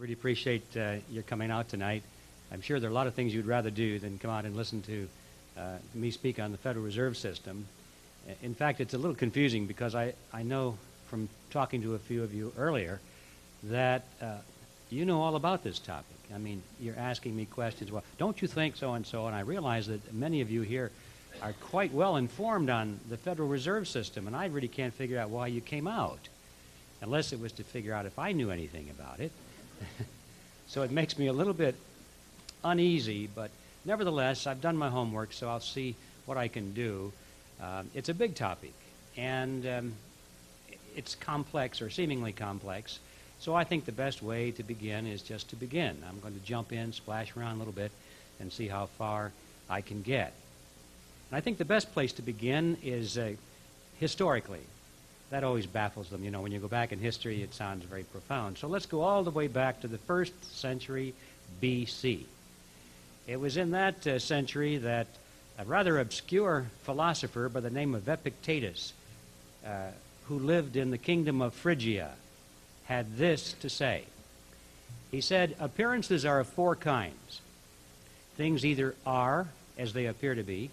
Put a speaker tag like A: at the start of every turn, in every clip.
A: really appreciate your coming out tonight. I'm sure there are a lot of things you'd rather do than come out and listen to me speak on the Federal Reserve System. In fact, it's a little confusing because I know from talking to a few of you earlier that you know all about this topic. I mean, you're asking me questions, well, don't you think so-and-so? And I realize that many of you here are quite well informed on the Federal Reserve System, and I really can't figure out why you came out, unless it was to figure out if I knew anything about it. So it makes me a little bit uneasy, but nevertheless, I've done my homework, so I'll see what I can do. It's a big topic, and it's complex, or seemingly complex, so I think the best way to begin is just to begin. I'm going to jump in, splash around a little bit, and see how far I can get. And I think the best place to begin is historically. That always baffles them. You know, when you go back in history, it sounds very profound. So let's go all the way back to the 1st century BC. It was in that century that a rather obscure philosopher by the name of Epictetus, who lived in the kingdom of Phrygia, had this to say. He said, appearances are of 4 kinds. Things either are as they appear to be,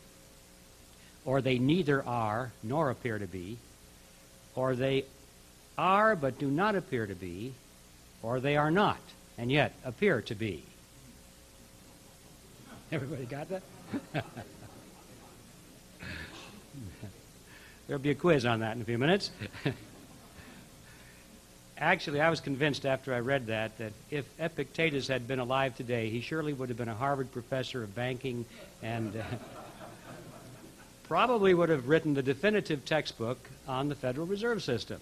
A: or they neither are nor appear to be, or they are but do not appear to be, or they are not and yet appear to be. Everybody got that? There'll be a quiz on that in a few minutes. Actually, I was convinced after I read that if Epictetus had been alive today, he surely would have been a Harvard professor of banking and probably would have written the definitive textbook on the Federal Reserve System.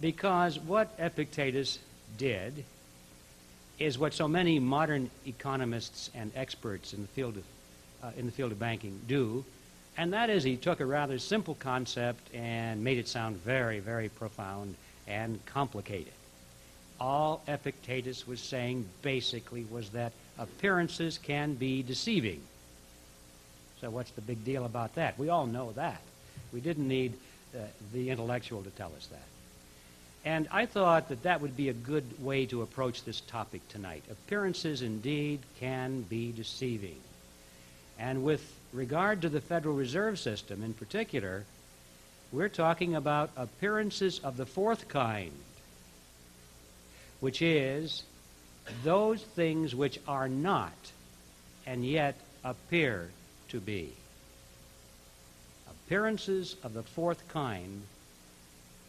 A: Because what Epictetus did is what so many modern economists and experts in the field of banking do, and that is he took a rather simple concept and made it sound very, very profound and complicated. All Epictetus was saying basically was that appearances can be deceiving. So what's the big deal about that? We all know that. We didn't need the intellectual to tell us that. And I thought that that would be a good way to approach this topic tonight. Appearances indeed can be deceiving. And with regard to the Federal Reserve System in particular, we're talking about appearances of the 4th kind, which is those things which are not and yet appear to be. Appearances of the 4th kind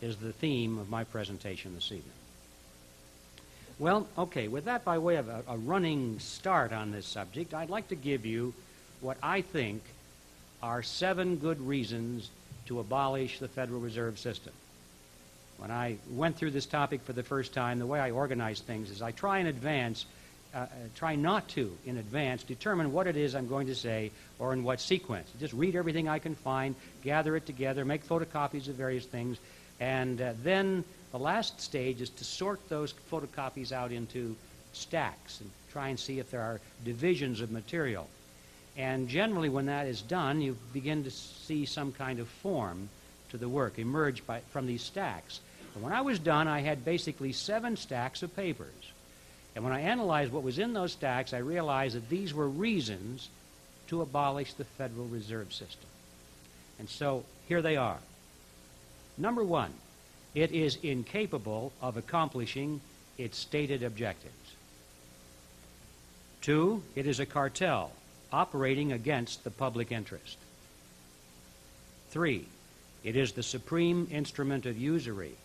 A: is the theme of my presentation this evening. Well, okay, with that by way of a running start on this subject, I'd like to give you what I think are 7 good reasons to abolish the Federal Reserve System. When I went through this topic for the first time, the way I organize things is I try not to, in advance, determine what it is I'm going to say or in what sequence. Just read everything I can find, gather it together, make photocopies of various things, and then the last stage is to sort those photocopies out into stacks and try and see if there are divisions of material. And generally when that is done, you begin to see some kind of form to the work emerge from these stacks. And when I was done, I had basically 7 stacks of papers. And when I analyzed what was in those stacks, I realized that these were reasons to abolish the Federal Reserve System. And so here they are. Number 1, it is incapable of accomplishing its stated objectives. 2, it is a cartel operating against the public interest. 3, it is the supreme instrument of usury.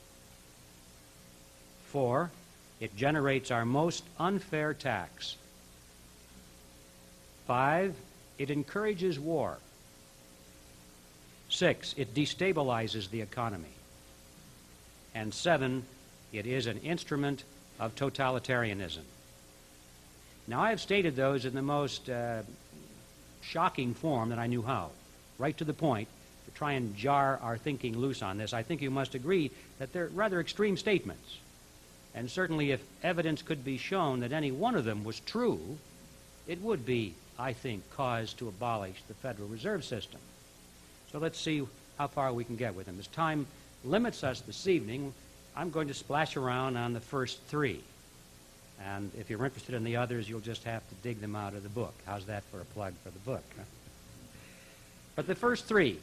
A: 4, it generates our most unfair tax. 5, it encourages war. 6, it destabilizes the economy. And 7, it is an instrument of totalitarianism. Now, I have stated those in the most shocking form that I knew how, right to the point, to try and jar our thinking loose on this. I think you must agree that they're rather extreme statements. And certainly if evidence could be shown that any one of them was true, it would be, I think, cause to abolish the Federal Reserve System. So let's see how far we can get with them. As time limits us this evening, I'm going to splash around on the first 3. And if you're interested in the others, you'll just have to dig them out of the book. How's that for a plug for the book? Huh? But the first three,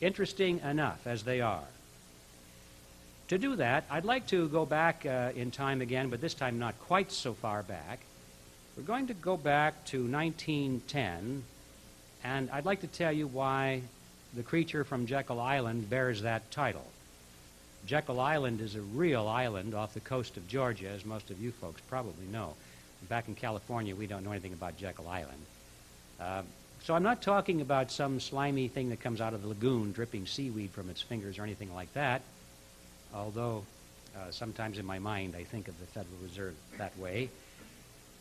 A: interesting enough as they are. To do that, I'd like to go back in time again, but this time not quite so far back. We're going to go back to 1910, and I'd like to tell you why the creature from Jekyll Island bears that title. Jekyll Island is a real island off the coast of Georgia, as most of you folks probably know. Back in California, we don't know anything about Jekyll Island. So I'm not talking about some slimy thing that comes out of the lagoon dripping seaweed from its fingers or anything like that, although sometimes in my mind I think of the Federal Reserve that way.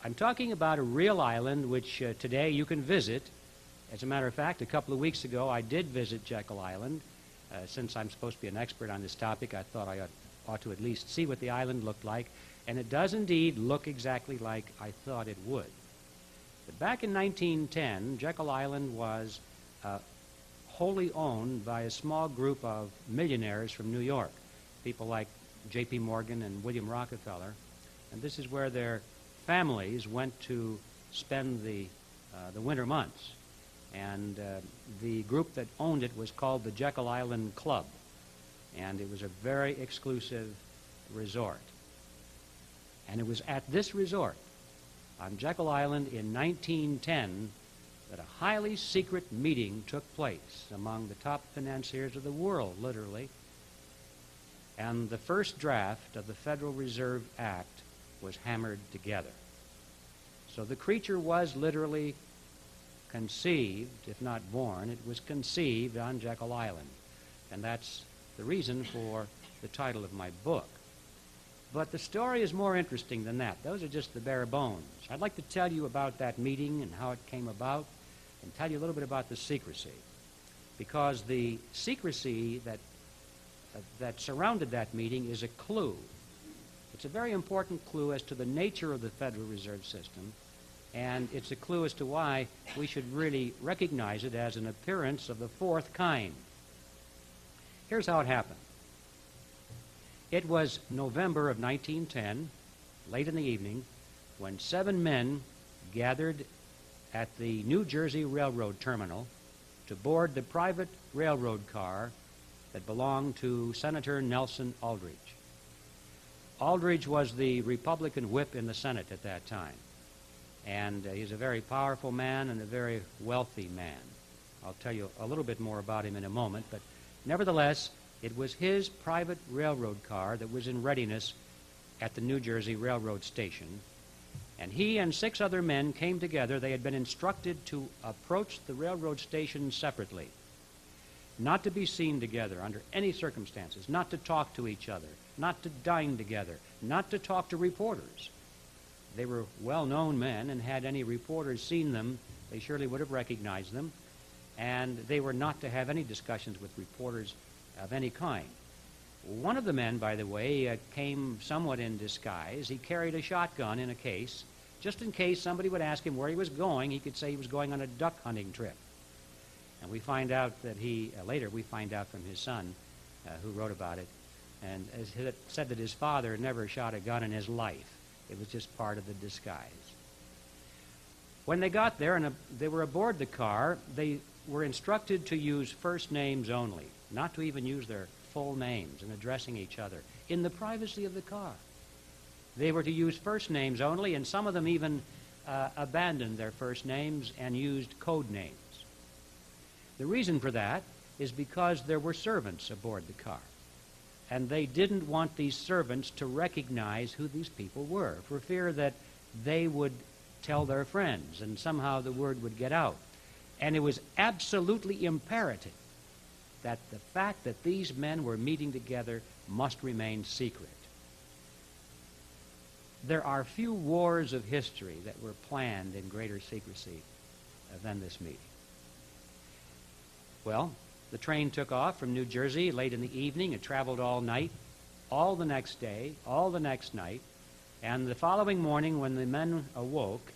A: I'm talking about a real island which today you can visit. As a matter of fact, a couple of weeks ago I did visit Jekyll Island. Since I'm supposed to be an expert on this topic, I thought I ought to at least see what the island looked like, and it does indeed look exactly like I thought it would. But back in 1910, Jekyll Island was wholly owned by a small group of millionaires from New York, people like J.P. Morgan and William Rockefeller, and this is where their families went to spend the winter months. And the group that owned it was called the Jekyll Island Club, and it was a very exclusive resort. And it was at this resort on Jekyll Island in 1910 that a highly secret meeting took place among the top financiers of the world, literally. And the first draft of the Federal Reserve Act was hammered together. So the creature was literally conceived, if not born. It was conceived on Jekyll Island. And that's the reason for the title of my book. But the story is more interesting than that. Those are just the bare bones. I'd like to tell you about that meeting and how it came about, and tell you a little bit about the secrecy. Because the secrecy that surrounded that meeting is a clue. It's a very important clue as to the nature of the Federal Reserve System, and it's a clue as to why we should really recognize it as an appearance of the fourth kind. Here's how it happened. It was November of 1910, late in the evening, when 7 men gathered at the New Jersey Railroad terminal to board the private railroad car that belonged to Senator Nelson Aldrich. Aldrich was the Republican whip in the Senate at that time. And he's a very powerful man and a very wealthy man. I'll tell you a little bit more about him in a moment, but nevertheless, it was his private railroad car that was in readiness at the New Jersey Railroad station. And he and 6 other men came together. They had been instructed to approach the railroad station separately, not to be seen together under any circumstances, not to talk to each other, not to dine together, not to talk to reporters. They were well-known men, and had any reporters seen them, they surely would have recognized them, and they were not to have any discussions with reporters of any kind. One of the men, by the way, came somewhat in disguise. He carried a shotgun in a case, just in case somebody would ask him where he was going. He could say he was going on a duck hunting trip. And we find out that later we find out from his son, who wrote about it, and said that his father never shot a gun in his life. It was just part of the disguise. When they got there and they were aboard the car, they were instructed to use first names only, not to even use their full names in addressing each other in the privacy of the car. They were to use first names only, and some of them even abandoned their first names and used code names. The reason for that is because there were servants aboard the car, and they didn't want these servants to recognize who these people were, for fear that they would tell their friends and somehow the word would get out. And it was absolutely imperative that the fact that these men were meeting together must remain secret. There are few wars of history that were planned in greater secrecy than this meeting. Well, the train took off from New Jersey late in the evening. It traveled all night, all the next day, all the next night. And the following morning, when the men awoke,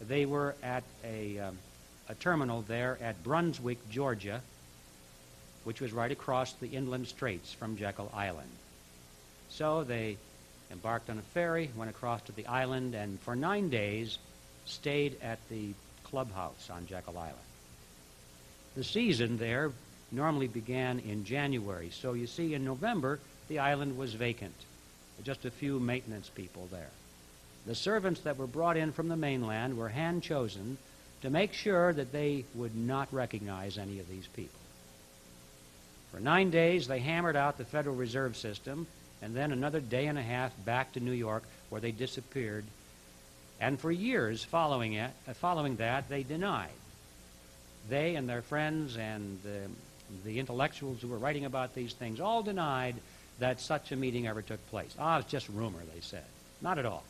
A: they were at a terminal there at Brunswick, Georgia, which was right across the inland straits from Jekyll Island. So they embarked on a ferry, went across to the island, and for 9 days stayed at the clubhouse on Jekyll Island. The season there normally began in January, so you see in November the island was vacant. Just a few maintenance people there. The servants that were brought in from the mainland were hand-chosen to make sure that they would not recognize any of these people. For 9 days, they hammered out the Federal Reserve System, and then another day and a half back to New York, where they disappeared. And for years following that, they denied. They and their friends and the intellectuals who were writing about these things all denied that such a meeting ever took place. It's just rumor, they said. Not at all.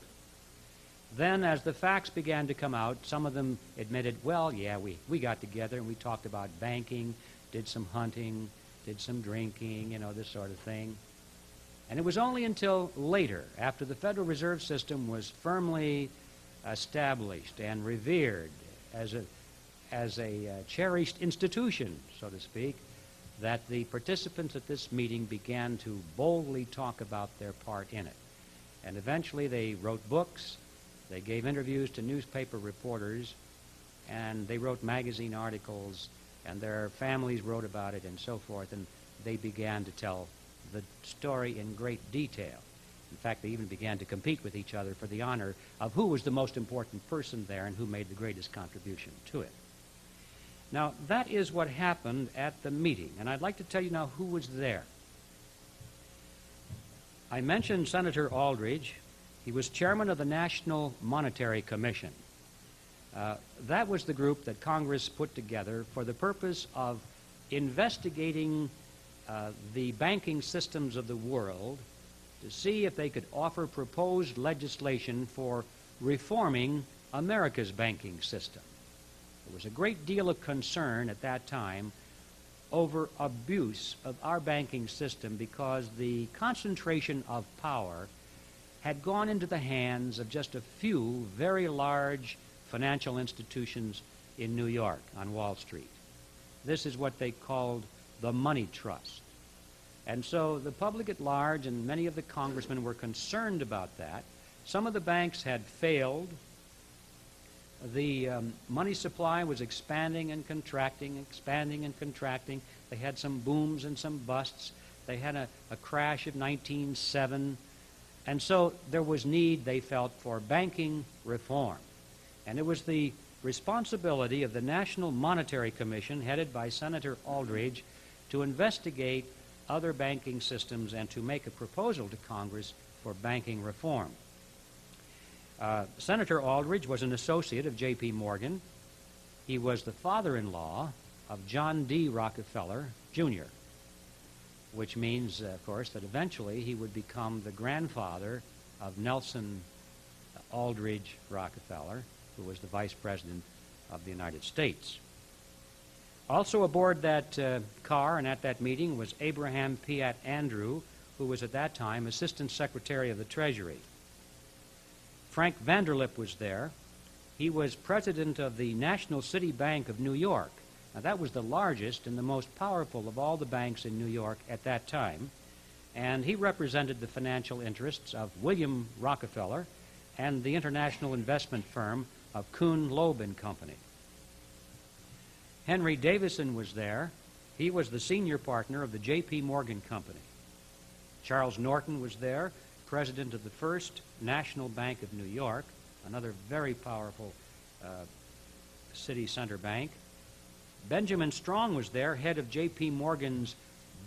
A: Then, as the facts began to come out, some of them admitted, well, yeah, we got together and we talked about banking, did some hunting, did some drinking, this sort of thing. And it was only until later, after the Federal Reserve System was firmly established and revered as a cherished institution, so to speak, that the participants at this meeting began to boldly talk about their part in it. And eventually they wrote books, they gave interviews to newspaper reporters, and they wrote magazine articles, and their families wrote about it and so forth, and they began to tell the story in great detail. In fact, they even began to compete with each other for the honor of who was the most important person there and who made the greatest contribution to it. Now, that is what happened at the meeting, and I'd like to tell you now who was there. I mentioned Senator Aldrich. He was chairman of the National Monetary Commission. That was the group that Congress put together for the purpose of investigating the banking systems of the world to see if they could offer proposed legislation for reforming America's banking system. There was a great deal of concern at that time over abuse of our banking system because the concentration of power had gone into the hands of just a few very large financial institutions in New York on Wall Street. This is what they called the money trust. And so the public at large and many of the congressmen were concerned about that. Some of the banks had failed. The money supply was expanding and contracting, expanding and contracting. They had some booms and some busts. They had a crash of 1907. And so there was need, they felt, for banking reform. And it was the responsibility of the National Monetary Commission, headed by Senator Aldrich, to investigate other banking systems and to make a proposal to Congress for banking reform. Senator Aldrich was an associate of J.P. Morgan. He was the father-in-law of John D. Rockefeller, Jr., which means, of course, that eventually he would become the grandfather of Nelson Aldrich Rockefeller, who was the vice president of the United States. Also aboard that car and at that meeting was Abraham Piatt Andrew, who was at that time Assistant Secretary of the Treasury. Frank Vanderlip was there. He was president of the National City Bank of New York. Now, that was the largest and the most powerful of all the banks in New York at that time, and he represented the financial interests of William Rockefeller and the international investment firm of Kuhn, Loeb and Company. Henry Davison was there. He was the senior partner of the J.P. Morgan Company. Charles Norton was there, president of the First National Bank of New York, another very powerful city center bank. Benjamin Strong was there, head of J.P. Morgan's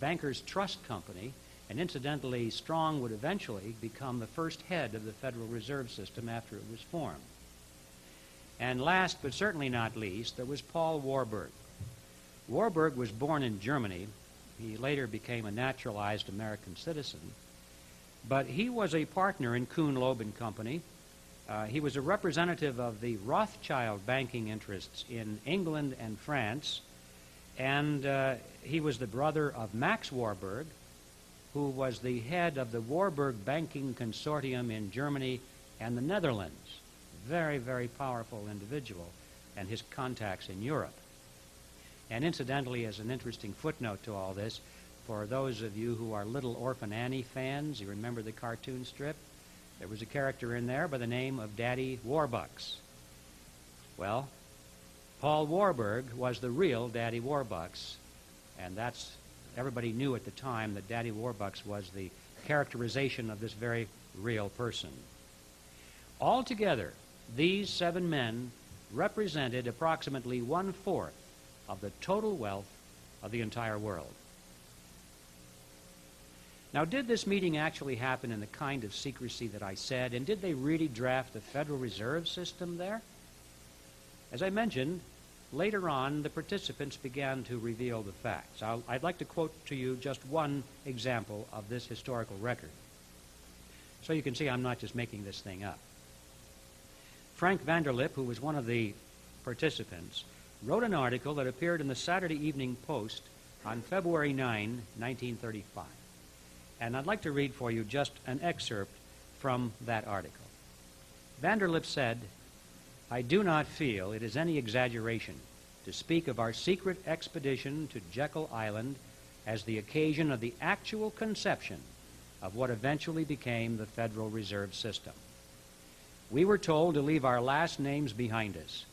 A: Bankers Trust Company, and incidentally, Strong would eventually become the first head of the Federal Reserve System after it was formed. And last, but certainly not least, there was Paul Warburg. Warburg was born in Germany. He later became a naturalized American citizen. But he was a partner in Kuhn, Loeb and Company. He was a representative of the Rothschild banking interests in England and France. And he was the brother of Max Warburg, who was the head of the Warburg Banking Consortium in Germany and the Netherlands. Very, very powerful individual, and his contacts in Europe. And incidentally, as an interesting footnote to all this, for those of you who are Little Orphan Annie fans, you remember the cartoon strip? There was a character in there by the name of Daddy Warbucks. Well, Paul Warburg was the real Daddy Warbucks, and everybody knew at the time that Daddy Warbucks was the characterization of this very real person. Altogether, these 7 men represented approximately 1/4 of the total wealth of the entire world. Now, did this meeting actually happen in the kind of secrecy that I said, and did they really draft the Federal Reserve System there? As I mentioned, later on, the participants began to reveal the facts. I'd like to quote to you just one example of this historical record, so you can see I'm not just making this thing up. Frank Vanderlip, who was one of the participants, wrote an article that appeared in the Saturday Evening Post on February 9, 1935. And I'd like to read for you just an excerpt from that article. Vanderlip said, "I do not feel it is any exaggeration to speak of our secret expedition to Jekyll Island as the occasion of the actual conception of what eventually became the Federal Reserve System. We were told to leave our last names behind us.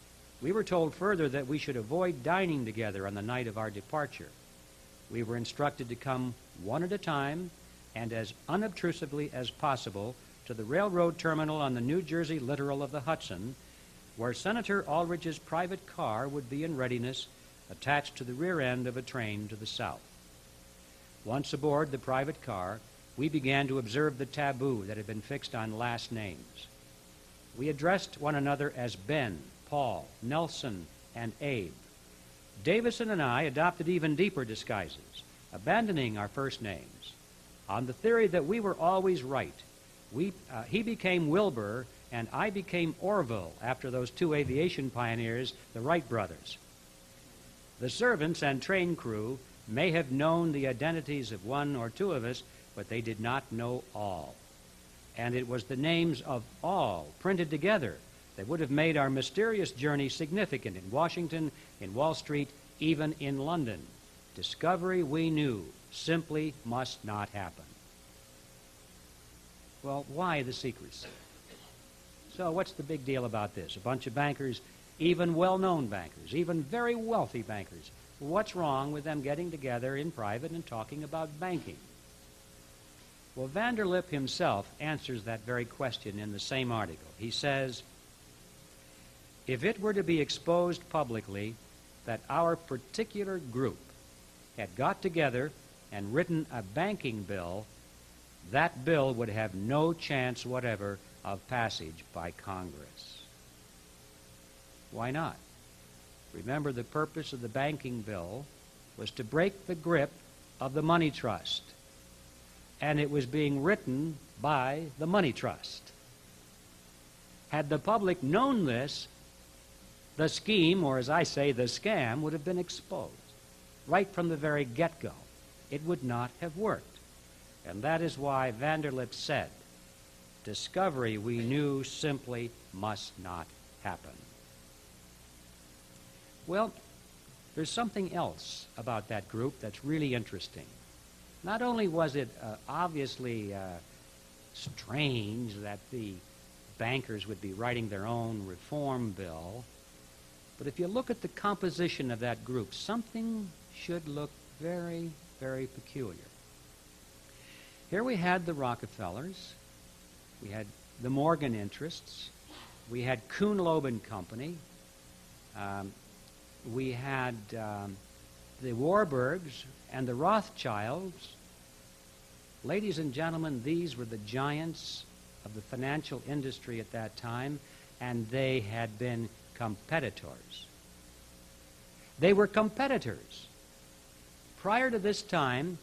A: We were told further that we should avoid dining together on the night of our departure. We were instructed to come one at a time and as unobtrusively as possible to the railroad terminal on the New Jersey littoral of the Hudson, where Senator Aldrich's private car would be in readiness, attached to the rear end of a train to the south. Once aboard the private car, we began to observe the taboo that had been fixed on last names. We addressed one another as Ben, Paul, Nelson, and Abe. Davison and I adopted even deeper disguises, abandoning our first names. On the theory that we were always right, he became Wilbur and I became Orville after those 2 aviation pioneers, the Wright brothers. The servants and train crew may have known the identities of 1 or 2 of us, but they did not know all. And it was the names of all printed together that would have made our mysterious journey significant in Washington, in Wall Street, even in London. Discovery, we knew, simply must not happen." Well, why the secrecy? So what's the big deal about this? A bunch of bankers, even well-known bankers, even very wealthy bankers. What's wrong with them getting together in private and talking about banking? Well, Vanderlip himself answers that very question in the same article. He says, "If it were to be exposed publicly that our particular group had got together and written a banking bill, that bill would have no chance whatever of passage by Congress." Why not? Remember, the purpose of the banking bill was to break the grip of the money trust, and it was being written by the money trust. Had the public known this, the scheme, or as I say, the scam, would have been exposed right from the very get-go. It would not have worked. And that is why Vanderlip said, "Discovery, we knew, simply must not happen." Well, there's something else about that group that's really interesting. Not only was it obviously strange that the bankers would be writing their own reform bill, but if you look at the composition of that group, something should look very, very peculiar. Here we had the Rockefellers, we had the Morgan interests, we had Kuhn Loeb and Company, we had the Warburgs and the Rothschilds. Ladies and gentlemen, these were the giants of the financial industry at that time, and they had been competitors. They were competitors. Prior to this time,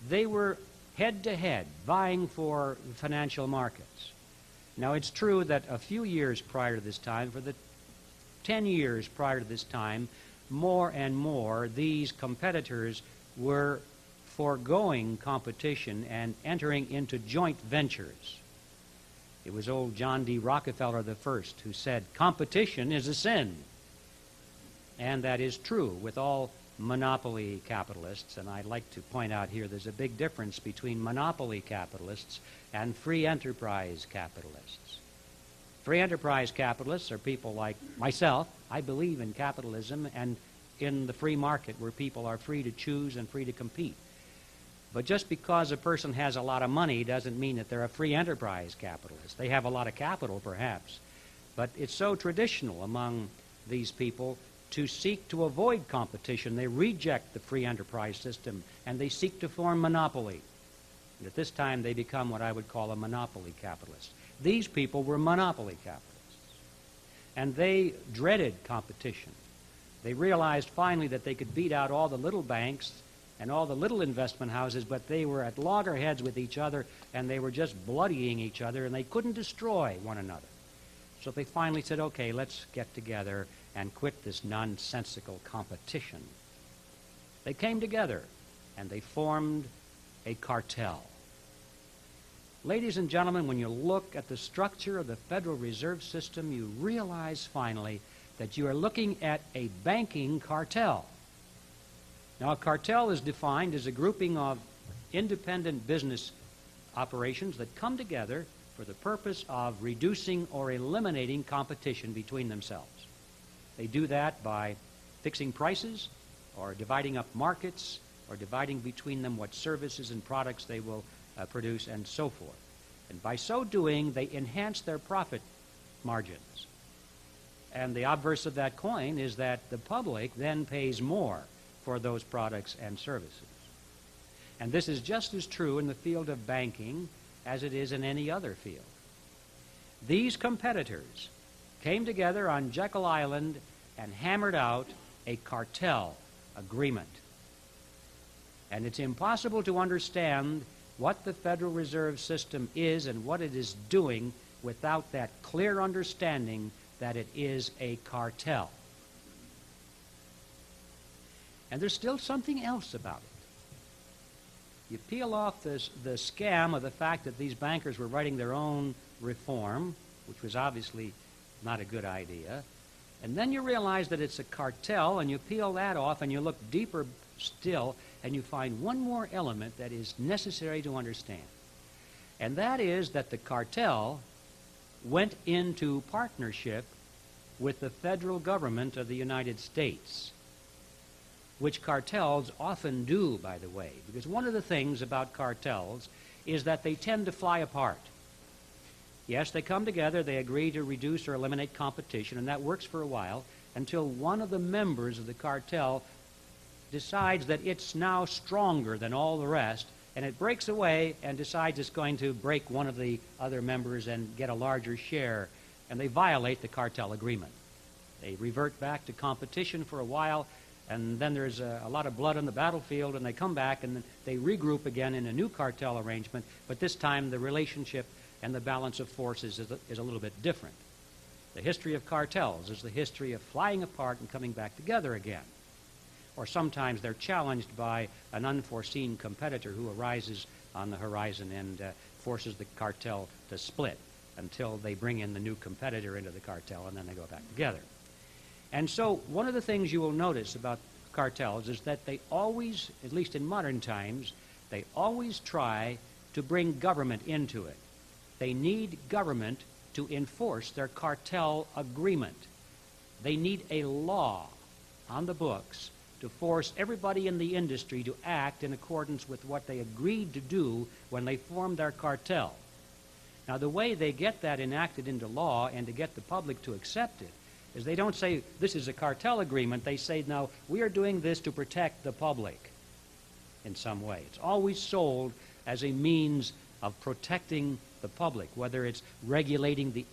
A: they were head-to-head, vying for financial markets. Now, it's true that a few years prior to this time, for the 10 years prior to this time, more and more these competitors were foregoing competition and entering into joint ventures. It was old John D. Rockefeller I who said, "Competition is a sin." And that is true with all monopoly capitalists, and I'd like to point out here there's a big difference between monopoly capitalists and free enterprise capitalists. Free enterprise capitalists are people like myself. I believe in capitalism and in the free market where people are free to choose and free to compete. But just because a person has a lot of money doesn't mean that they're a free enterprise capitalist. They have a lot of capital, perhaps. But it's so traditional among these people to seek to avoid competition. They reject the free enterprise system, and they seek to form monopoly. And at this time, they become what I would call a monopoly capitalist. These people were monopoly capitalists, and they dreaded competition. They realized finally that they could beat out all the little banks and all the little investment houses, but they were at loggerheads with each other, and they were just bloodying each other, and they couldn't destroy one another. So they finally said, okay, let's get together and quit this nonsensical competition. They came together, and they formed a cartel. Ladies and gentlemen, when you look at the structure of the Federal Reserve System, you realize finally that you are looking at a banking cartel. Now, a cartel is defined as a grouping of independent business operations that come together for the purpose of reducing or eliminating competition between themselves. They do that by fixing prices or dividing up markets or dividing between them what services and products they will produce and so forth. And by so doing, they enhance their profit margins. And the obverse of that coin is that the public then pays more for those products and services. And this is just as true in the field of banking as it is in any other field. These competitors came together on Jekyll Island and hammered out a cartel agreement. And it's impossible to understand what the Federal Reserve System is and what it is doing without that clear understanding that it is a cartel. And there's still something else about it. You peel off the scam of the fact that these bankers were writing their own reform, which was obviously not a good idea, and then you realize that it's a cartel, and you peel that off and you look deeper still, and you find one more element that is necessary to understand. And that is that the cartel went into partnership with the federal government of the United States, which cartels often do, by the way, because one of the things about cartels is that they tend to fly apart. Yes, they come together, they agree to reduce or eliminate competition, and that works for a while until one of the members of the cartel decides that it's now stronger than all the rest, and it breaks away and decides it's going to break one of the other members and get a larger share, and they violate the cartel agreement. They revert back to competition for a while, and then there's a lot of blood on the battlefield, and they come back and they regroup again in a new cartel arrangement, but this time the relationship and the balance of forces is a little bit different. The history of cartels is the history of flying apart and coming back together again. Or sometimes they're challenged by an unforeseen competitor who arises on the horizon and forces the cartel to split until they bring in the new competitor into the cartel, and then they go back together. And so one of the things you will notice about cartels is that they always, at least in modern times, they always try to bring government into it. They need government to enforce their cartel agreement. They need a law on the books to force everybody in the industry to act in accordance with what they agreed to do when they formed their cartel. Now, the way they get that enacted into law and to get the public to accept it is they don't say, this is a cartel agreement. They say, no, we are doing this to protect the public in some way. It's always sold as a means of protecting the public, whether it's regulating the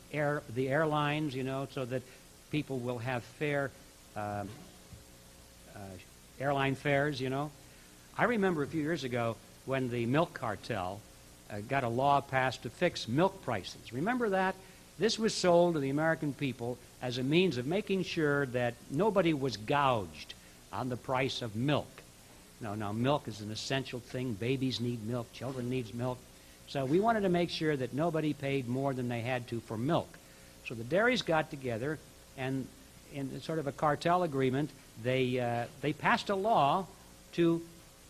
A: airlines, you know, so that people will have fair airline fares, you know. I remember a few years ago when the milk cartel got a law passed to fix milk prices. Remember that? This was sold to the American people as a means of making sure that nobody was gouged on the price of milk. Now milk is an essential thing. Babies need milk. Children need milk. So we wanted to make sure that nobody paid more than they had to for milk. So the dairies got together and in sort of a cartel agreement, they passed a law to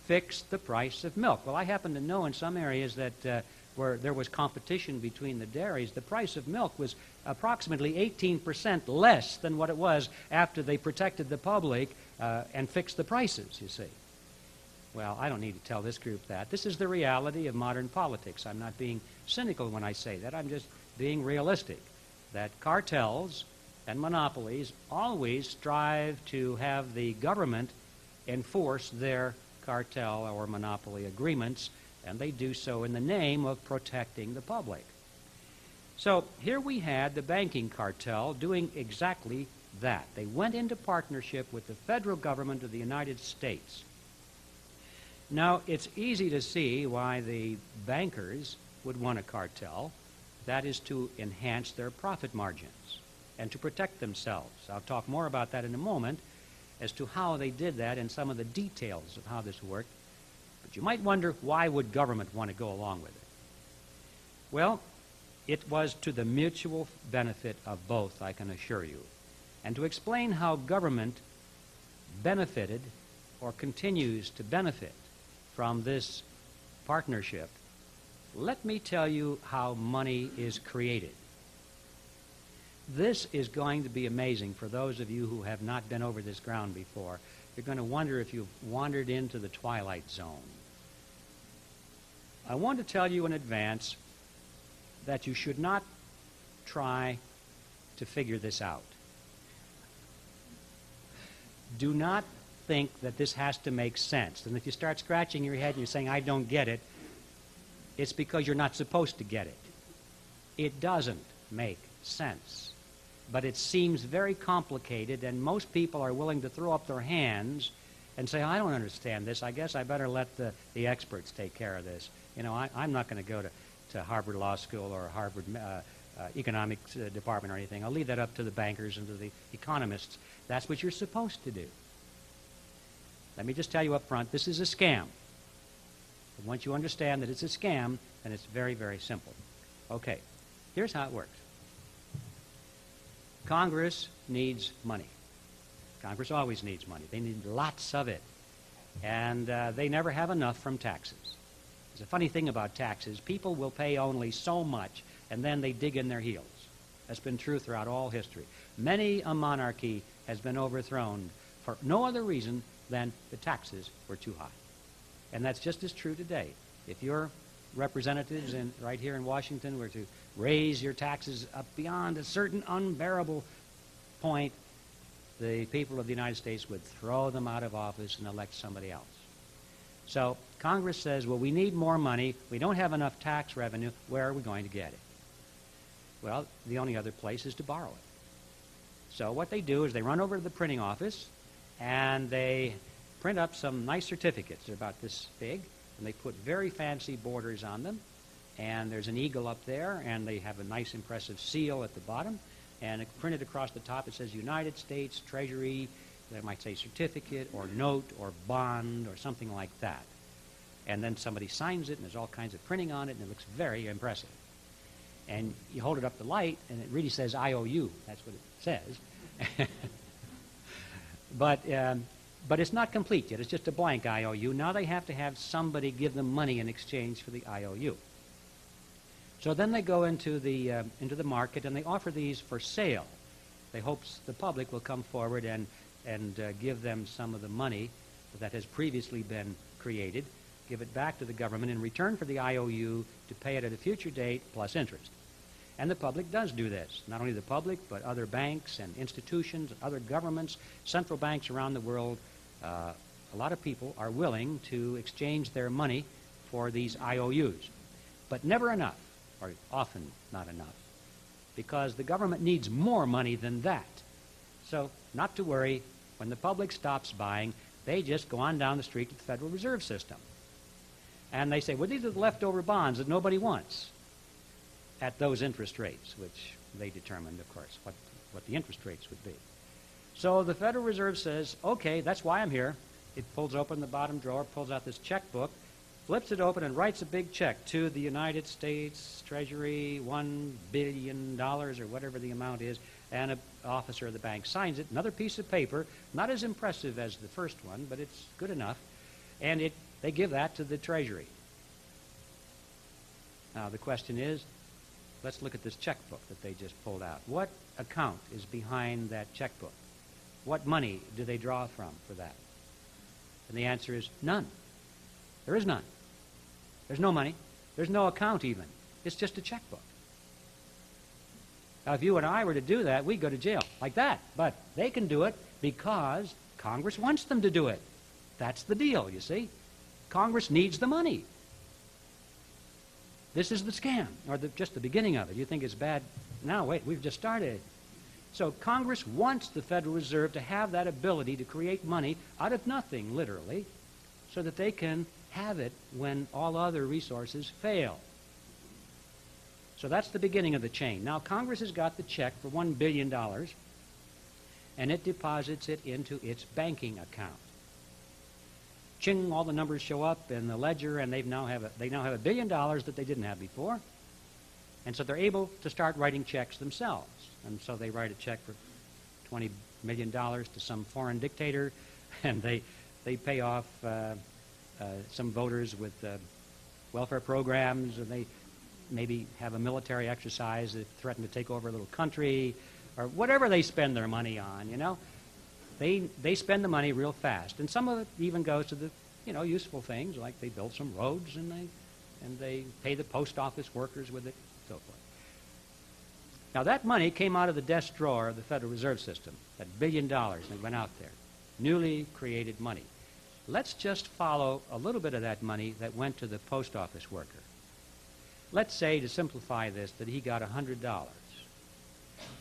A: fix the price of milk. Well, I happen to know in some areas that where there was competition between the dairies, the price of milk was approximately 18% less than what it was after they protected the public and fixed the prices, you see. Well, I don't need to tell this group that. This is the reality of modern politics. I'm not being cynical when I say that. I'm just being realistic, that cartels and monopolies always strive to have the government enforce their cartel or monopoly agreements, and they do so in the name of protecting the public. So here we had the banking cartel doing exactly that. They went into partnership with the federal government of the United States. Now, it's easy to see why the bankers would want a cartel. That is to enhance their profit margins and to protect themselves. I'll talk more about that in a moment as to how they did that and some of the details of how this worked. But you might wonder, why would government want to go along with it? Well, it was to the mutual benefit of both, I can assure you. And to explain how government benefited or continues to benefit from this partnership, let me tell you how money is created. This is going to be amazing for those of you who have not been over this ground before. You're going to wonder if you've wandered into the twilight zone. I want to tell you in advance that you should not try to figure this out. Do not think that this has to make sense. And if you start scratching your head and you're saying, I don't get it, it's because you're not supposed to get it. It doesn't make sense. But it seems very complicated, and most people are willing to throw up their hands and say, I don't understand this. I guess I better let the experts take care of this. You know, I'm not going to go to Harvard Law School or Harvard economics department or anything. I'll leave that up to the bankers and to the economists. That's what you're supposed to do. Let me just tell you up front, this is a scam. And once you understand that it's a scam, then it's very, very simple. Okay, here's how it works. Congress needs money. Congress always needs money. They need lots of it. And they never have enough from taxes. There's a funny thing about taxes. People will pay only so much, and then they dig in their heels. That's been true throughout all history. Many a monarchy has been overthrown for no other reason than the taxes were too high. And that's just as true today. If your representatives right here in Washington were to raise your taxes up beyond a certain unbearable point, the people of the United States would throw them out of office and elect somebody else. So Congress says, well, we need more money. We don't have enough tax revenue. Where are we going to get it? Well, the only other place is to borrow it. So what they do is they run over to the printing office and they print up some nice certificates. They're about this big, and they put very fancy borders on them. And there's an eagle up there, and they have a nice impressive seal at the bottom. And printed across the top, it says United States Treasury. They might say certificate or note or bond or something like that. And then somebody signs it, and there's all kinds of printing on it, and it looks very impressive. And you hold it up to light, and it really says IOU. That's what it says. But it's not complete yet. It's just a blank IOU. Now they have to have somebody give them money in exchange for the IOU. So then they go into the market and they offer these for sale. They hope the public will come forward and give them some of the money that has previously been created, give it back to the government in return for the IOU to pay it at a future date plus interest. And the public does do this. Not only the public, but other banks and institutions, other governments, central banks around the world. A lot of people are willing to exchange their money for these IOUs. But never enough, or often not enough, because the government needs more money than that. So not to worry, when the public stops buying, they just go on down the street to the Federal Reserve System. And they say, well, these are the leftover bonds that nobody wants at those interest rates, which they determined, of course, what the interest rates would be. So the Federal Reserve says, okay, that's why I'm here. It pulls open the bottom drawer, pulls out this checkbook, flips it open and writes a big check to the United States Treasury, $1 billion or whatever the amount is, and an officer of the bank signs it. Another piece of paper, not as impressive as the first one, but it's good enough, and they give that to the Treasury. Now the question is, let's look at this checkbook that they just pulled out. What account is behind that checkbook? What money do they draw from for that? And the answer is none. There is none. There's no money. There's no account even. It's just a checkbook. Now, if you and I were to do that, we'd go to jail like that. But they can do it because Congress wants them to do it. That's the deal, you see. Congress needs the money. This is the scam, or just the beginning of it. You think it's bad? Now, wait, we've just started. So Congress wants the Federal Reserve to have that ability to create money out of nothing, literally, so that they can have it when all other resources fail. So that's the beginning of the chain. Now, Congress has got the check for $1 billion, and it deposits it into its banking account. Ching, all the numbers show up in the ledger, and they now have $1 billion that they didn't have before. And so they're able to start writing checks themselves. And so they write a check for $20 million to some foreign dictator, and they pay off some voters with welfare programs, and they maybe have a military exercise that threaten to take over a little country, or whatever they spend their money on, you know. They spend the money real fast. And some of it even goes to the, useful things, like they build some roads and they pay the post office workers with it, so forth. Now, that money came out of the desk drawer of the Federal Reserve System, that $1 billion that went out there, newly created money. Let's just follow a little bit of that money that went to the post office worker. Let's say, to simplify this, that he got $100.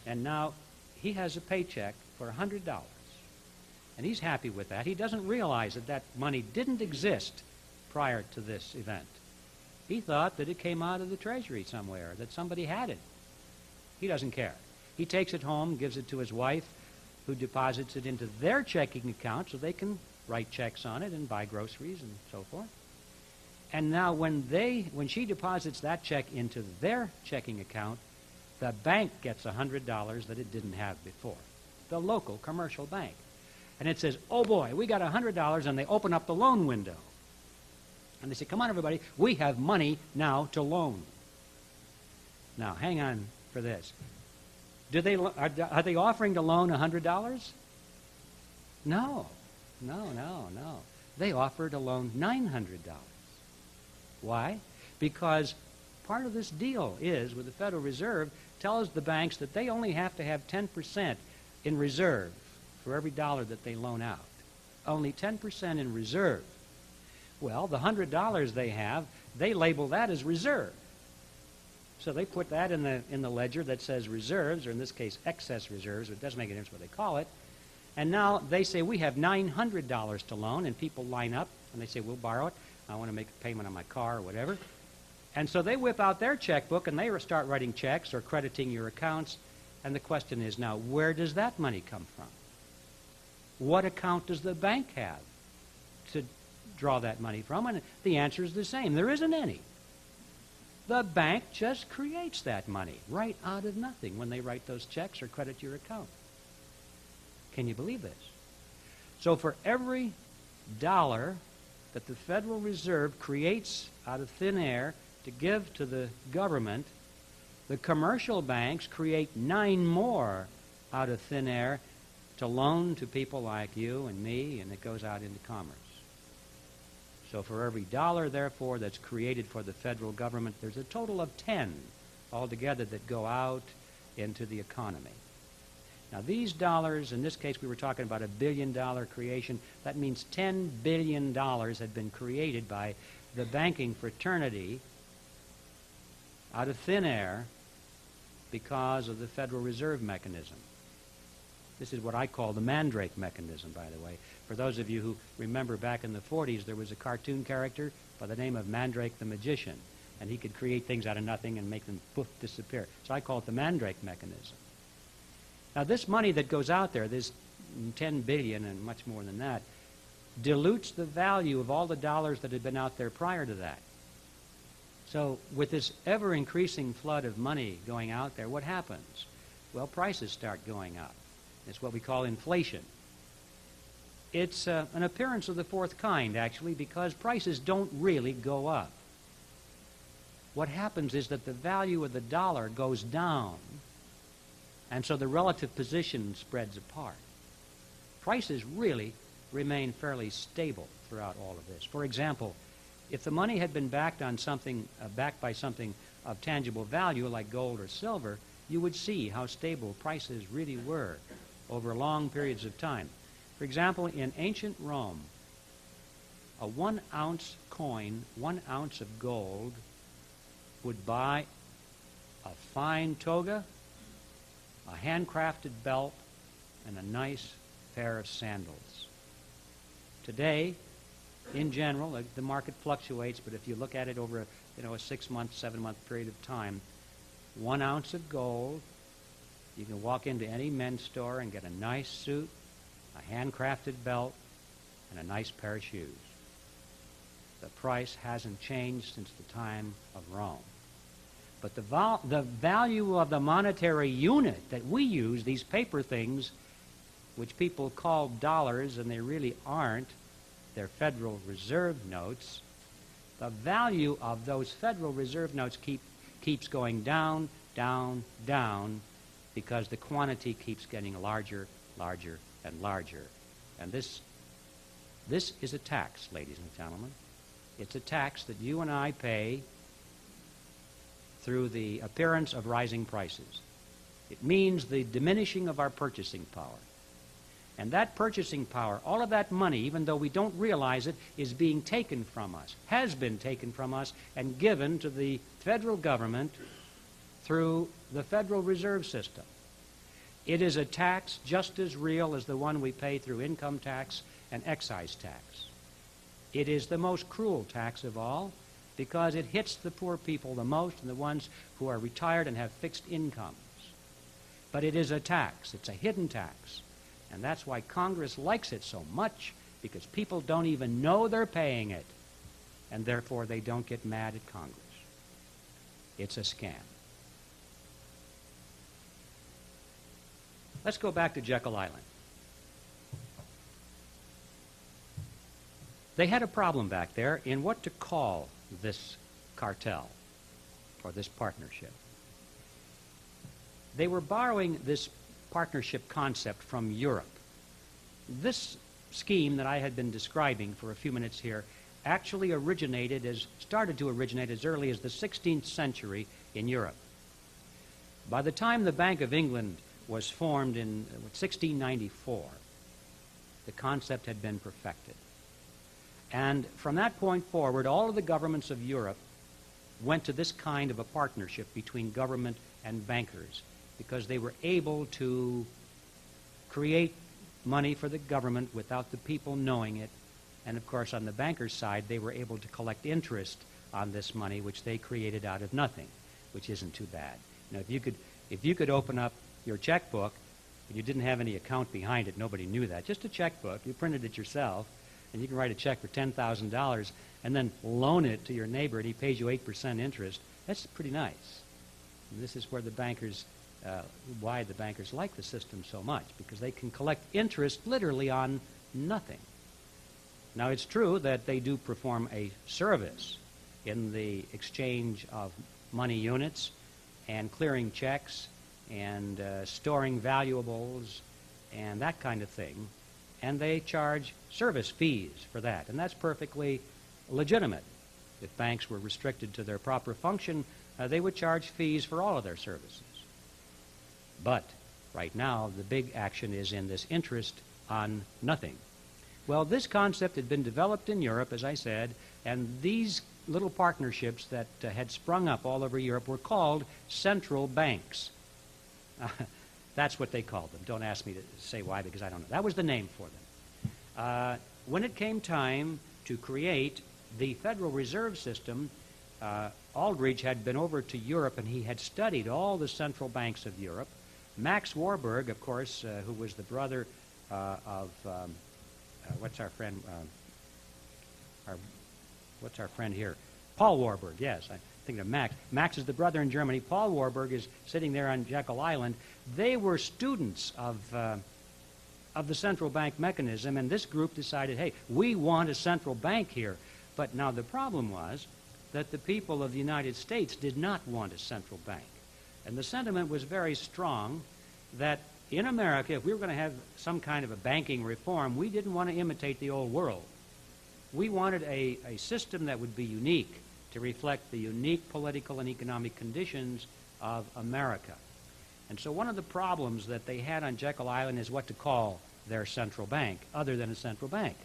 A: And now he has a paycheck for $100. And he's happy with that. He doesn't realize that that money didn't exist prior to this event. He thought that it came out of the Treasury somewhere, that somebody had it. He doesn't care. He takes it home, gives it to his wife, who deposits it into their checking account so they can write checks on it and buy groceries and so forth. And now when she deposits that check into their checking account, the bank gets $100 that it didn't have before, the local commercial bank. And it says, oh boy, we got $100, and they open up the loan window. And they say, come on, everybody, we have money now to loan. Now, hang on for this. Are they offering to loan $100? No. They offer to loan $900. Why? Because part of this deal is, with the Federal Reserve, tells the banks that they only have to have 10% in reserve for every dollar that they loan out. Only 10% in reserve. Well, the $100 they have, they label that as reserve. So they put that in the ledger that says reserves, or in this case excess reserves, it doesn't make a difference what they call it. And now they say we have $900 to loan, and people line up and they say, we'll borrow it. I want to make a payment on my car or whatever. And so they whip out their checkbook and they start writing checks or crediting your accounts. And the question is now, where does that money come from? What account does the bank have to draw that money from? And the answer is the same. There isn't any. The bank just creates that money right out of nothing when they write those checks or credit your account. Can you believe this? So for every dollar that the Federal Reserve creates out of thin air to give to the government, the commercial banks create 9 more out of thin air to loan to people like you and me, and it goes out into commerce. So for every dollar, therefore, that's created for the federal government, there's a total of 10 altogether that go out into the economy. Now, these dollars, in this case, we were talking about $1 billion creation. That means $10 billion had been created by the banking fraternity out of thin air because of the Federal Reserve mechanism. This is what I call the Mandrake mechanism, by the way. For those of you who remember back in the 40s, there was a cartoon character by the name of Mandrake the Magician, and he could create things out of nothing and make them poof, disappear. So I call it the Mandrake mechanism. Now, this money that goes out there, this $10 billion and much more than that, dilutes the value of all the dollars that had been out there prior to that. So with this ever-increasing flood of money going out there, what happens? Well, prices start going up. It's what we call inflation. It's an appearance of the fourth kind, actually, because prices don't really go up. What happens is that the value of the dollar goes down, and so the relative position spreads apart. Prices really remain fairly stable throughout all of this. For example, if the money had been backed on something, backed by something of tangible value like gold or silver, you would see how stable prices really were over long periods of time. For example, in ancient Rome, a 1 ounce coin, 1 ounce of gold, would buy a fine toga, a handcrafted belt, and a nice pair of sandals. Today, in general, the market fluctuates, but if you look at it over a 6-month, 7-month period of time, 1 ounce of gold, you can walk into any men's store and get a nice suit, a handcrafted belt, and a nice pair of shoes. The price hasn't changed since the time of Rome. But the value of the monetary unit that we use, these paper things, which people call dollars, and they really aren't, they're Federal Reserve notes, the value of those Federal Reserve notes keeps going down, down, down, because the quantity keeps getting larger, larger, and larger. And this is a tax, ladies and gentlemen. It's a tax that you and I pay through the appearance of rising prices. It means the diminishing of our purchasing power. And that purchasing power, all of that money, even though we don't realize it, is being taken from us, has been taken from us, and given to the federal government through the Federal Reserve System. It is a tax just as real as the one we pay through income tax and excise tax. It is the most cruel tax of all because it hits the poor people the most and the ones who are retired and have fixed incomes. But it is a tax. It's a hidden tax. And that's why Congress likes it so much, because people don't even know they're paying it, and therefore they don't get mad at Congress. It's a scam. Let's go back to Jekyll Island. They had a problem back there in what to call this cartel or this partnership. They were borrowing this partnership concept from Europe. This scheme that I had been describing for a few minutes here actually started to originate as early as the 16th century in Europe. By the time the Bank of England was formed in 1694, the concept had been perfected. And from that point forward, all of the governments of Europe went to this kind of a partnership between government and bankers, because they were able to create money for the government without the people knowing it. And of course, on the bankers' side, they were able to collect interest on this money, which they created out of nothing, which isn't too bad. Now, if you could open up your checkbook and you didn't have any account behind it, nobody knew that, just a checkbook, you printed it yourself, and you can write a check for $10,000 and then loan it to your neighbor, and he pays you 8% interest, that's pretty nice. And this is where the bankers why the bankers like the system so much, because they can collect interest literally on nothing. Now, it's true that they do perform a service in the exchange of money units and clearing checks and storing valuables and that kind of thing, and they charge service fees for that, and that's perfectly legitimate. If banks were restricted to their proper function, they would charge fees for all of their services. But right now, the big action is in this interest on nothing. Well, this concept had been developed in Europe, as I said, and these little partnerships that had sprung up all over Europe were called central banks. That's what they called them. Don't ask me to say why, because I don't know. That was the name for them. When it came time to create the Federal Reserve System, Aldrich had been over to Europe, and he had studied all the central banks of Europe. Max Warburg, of course, who was the brother of what's our friend? What's our friend here? Paul Warburg. Yes, I'm thinking of Max. Max is the brother in Germany. Paul Warburg is sitting there on Jekyll Island. They were students of the central bank mechanism, and this group decided, hey, we want a central bank here. But now the problem was that the people of the United States did not want a central bank. And the sentiment was very strong that in America, if we were going to have some kind of a banking reform, we didn't want to imitate the old world. We wanted a system that would be unique to reflect the unique political and economic conditions of America. And so one of the problems that they had on Jekyll Island is what to call their central bank, other than a central bank.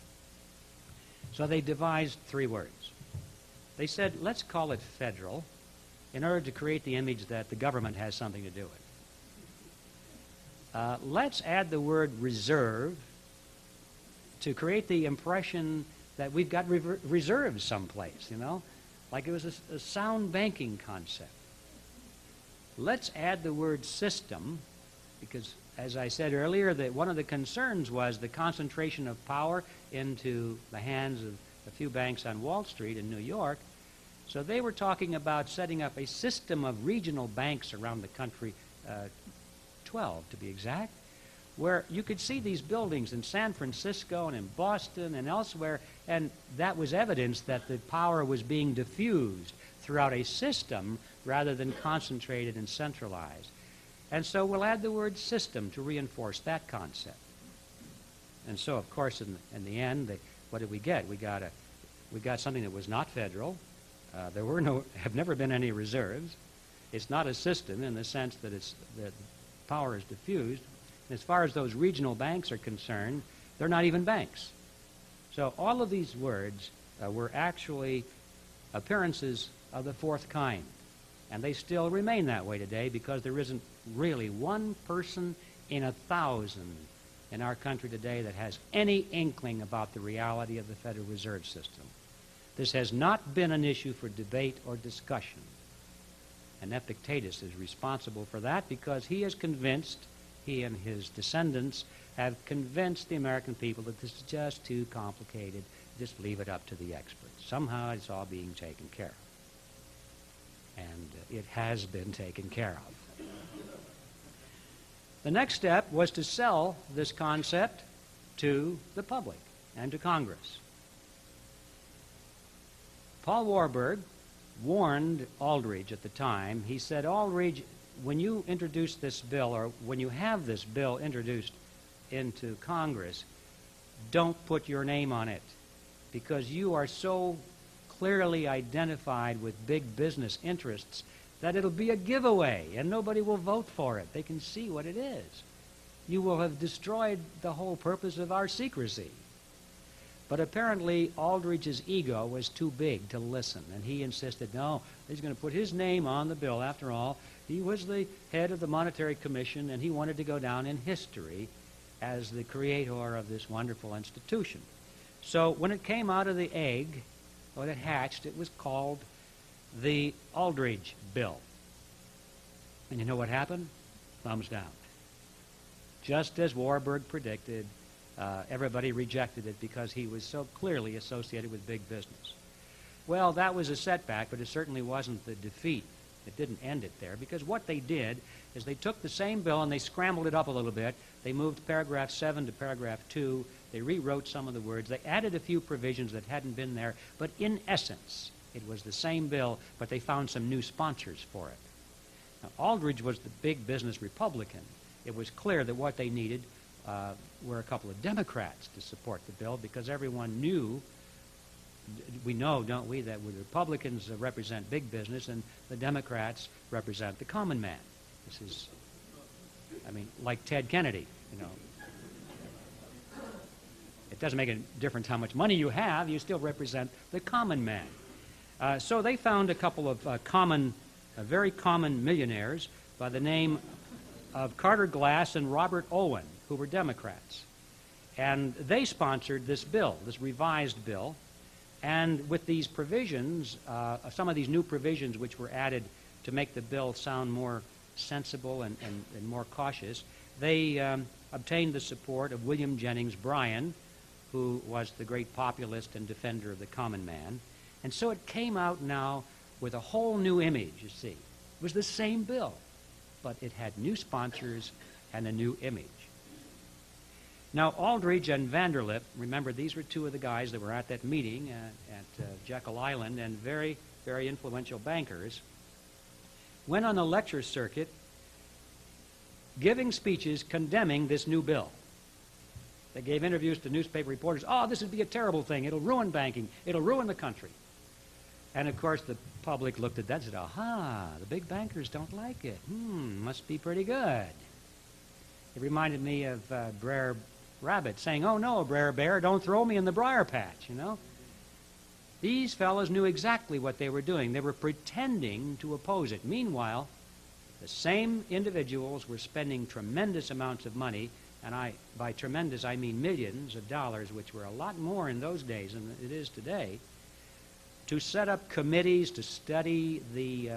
A: So they devised 3 words. They said, let's call it federal in order to create the image that the government has something to do with it. Let's add the word reserve to create the impression that we've got reserves someplace, you know, like it was a sound banking concept. Let's add the word system, because, as I said earlier, that one of the concerns was the concentration of power into the hands of a few banks on Wall Street in New York. So they were talking about setting up a system of regional banks around the country, 12 to be exact, where you could see these buildings in San Francisco and in Boston and elsewhere, and that was evidence that the power was being diffused throughout a system rather than concentrated and centralized. And so we'll add the word system to reinforce that concept. And so, of course, in the end, what did we get? We got something that was not federal. There have never been any reserves. It's not a system in the sense that that power is diffused. And as far as those regional banks are concerned, they're not even banks. So all of these words were actually appearances of the 4th kind. And they still remain that way today because there isn't really one person in 1,000 in our country today that has any inkling about the reality of the Federal Reserve System. This has not been an issue for debate or discussion. And Epictetus is responsible for that because he and his descendants have convinced the American people that this is just too complicated. Just leave it up to the experts. Somehow it's all being taken care of. And it has been taken care of. The next step was to sell this concept to the public and to Congress. Paul Warburg warned Aldrich at the time. He said, Aldrich, when you introduce this bill, or when you have this bill introduced into Congress, don't put your name on it, because you are so clearly identified with big business interests that it'll be a giveaway and nobody will vote for it. They can see what it is. You will have destroyed the whole purpose of our secrecy. But apparently Aldrich's ego was too big to listen, and he insisted, no, he's going to put his name on the bill. After all, he was the head of the Monetary Commission, and he wanted to go down in history as the creator of this wonderful institution. So when it came out of the egg, when it hatched, it was called the Aldrich Bill. And you know what happened? Thumbs down. Just as Warburg predicted, everybody rejected it because he was so clearly associated with big business. Well, that was a setback, but it certainly wasn't the defeat. It didn't end it there, because what they did is they took the same bill and they scrambled it up a little bit. They moved paragraph 7 to paragraph 2. They rewrote some of the words. They added a few provisions that hadn't been there, but in essence, it was the same bill, but they found some new sponsors for it. Now, Aldrich was the big business Republican. It was clear that what they needed were a couple of Democrats to support the bill, because everyone knew, we know, don't we, that the Republicans represent big business and the Democrats represent the common man. This is, I mean, like Ted Kennedy, you know. It doesn't make a difference how much money you have, you still represent the common man. So they found a couple of very common millionaires by the name of Carter Glass and Robert Owen, who were Democrats. And they sponsored this bill, this revised bill. And with these provisions, some of these new provisions which were added to make the bill sound more sensible and more cautious, they obtained the support of William Jennings Bryan, who was the great populist and defender of the common man. And so it came out now with a whole new image, you see. It was the same bill, but it had new sponsors and a new image. Now, Aldrich and Vanderlip, remember, these were two of the guys that were at that meeting at Jekyll Island, and very, very influential bankers, went on the lecture circuit giving speeches condemning this new bill. They gave interviews to newspaper reporters. Oh, this would be a terrible thing. It'll ruin banking. It'll ruin the country. And, of course, the public looked at that and said, aha, the big bankers don't like it. Must be pretty good. It reminded me of Brer Rabbit saying, oh, no, Brer Bear, don't throw me in the briar patch, you know. These fellows knew exactly what they were doing. They were pretending to oppose it. Meanwhile, the same individuals were spending tremendous amounts of money, and by tremendous I mean millions of dollars, which were a lot more in those days than it is today, to set up committees to study the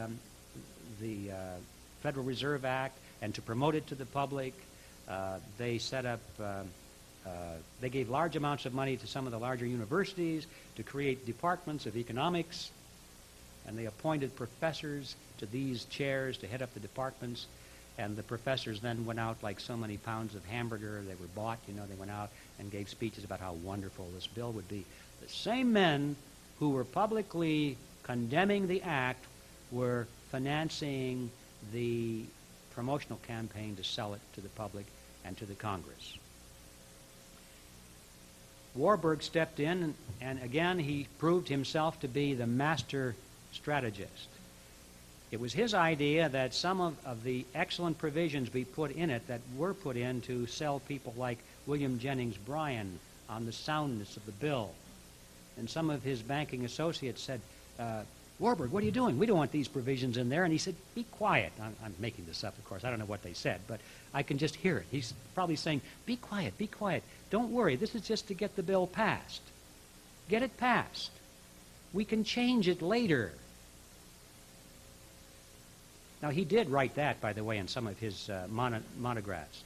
A: Federal Reserve Act and to promote it to the public. They set up, they gave large amounts of money to some of the larger universities to create departments of economics, and they appointed professors to these chairs to head up the departments, and the professors then went out like so many pounds of hamburger they were bought, you know, they went out and gave speeches about how wonderful this bill would be. The same men who were publicly condemning the act were financing the promotional campaign to sell it to the public and to the Congress. Warburg stepped in, and again he proved himself to be the master strategist. It was his idea that some of the excellent provisions be put in it that were put in to sell people like William Jennings Bryan on the soundness of the bill. And some of his banking associates said, Warburg, what are you doing? We don't want these provisions in there. And he said, be quiet. I'm making this up, of course. I don't know what they said, but I can just hear it. He's probably saying, be quiet, be quiet. Don't worry. This is just to get the bill passed. Get it passed. We can change it later. Now, he did write that, by the way, in some of his monographs.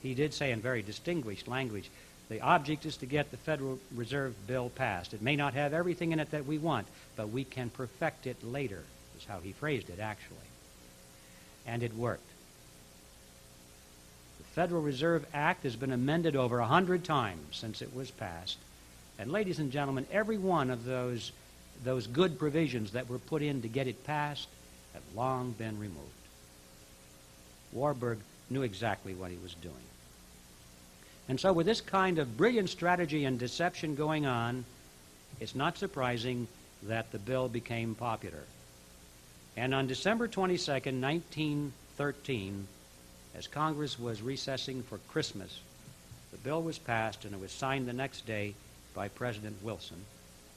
A: He did say in very distinguished language, the object is to get the Federal Reserve Bill passed. It may not have everything in it that we want, but we can perfect it later, is how he phrased it, actually. And it worked. The Federal Reserve Act has been amended over 100 times since it was passed. And ladies and gentlemen, every one of those good provisions that were put in to get it passed have long been removed. Warburg knew exactly what he was doing. And so with this kind of brilliant strategy and deception going on, it's not surprising that the bill became popular. And on December 22nd, 1913, as Congress was recessing for Christmas, the bill was passed and it was signed the next day by President Wilson,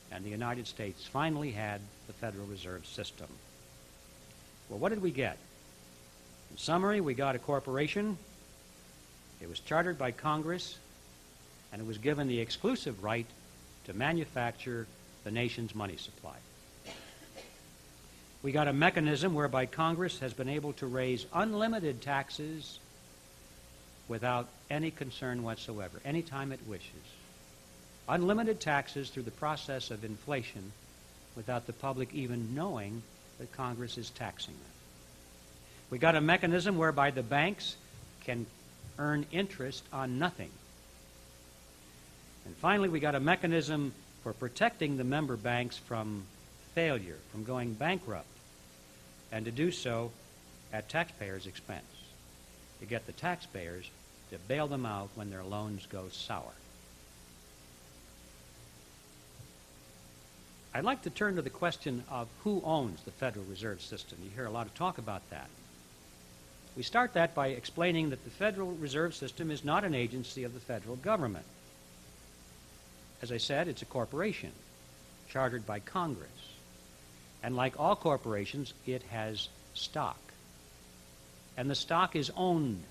A: and the United States finally had the Federal Reserve System. Well, what did we get? In summary, we got a corporation. It was chartered by Congress, and it was given the exclusive right to manufacture the nation's money supply. We got a mechanism whereby Congress has been able to raise unlimited taxes without any concern whatsoever, anytime it wishes. Unlimited taxes through the process of inflation without the public even knowing that Congress is taxing them. We got a mechanism whereby the banks can earn interest on nothing. And finally, we got a mechanism for protecting the member banks from failure, from going bankrupt, and to do so at taxpayers' expense, to get the taxpayers to bail them out when their loans go sour. I'd like to turn to the question of who owns the Federal Reserve System. You hear a lot of talk about that. We start that by explaining that the Federal Reserve System is not an agency of the federal government. As I said, it's a corporation chartered by Congress. And like all corporations, it has stock. And the stock is owned,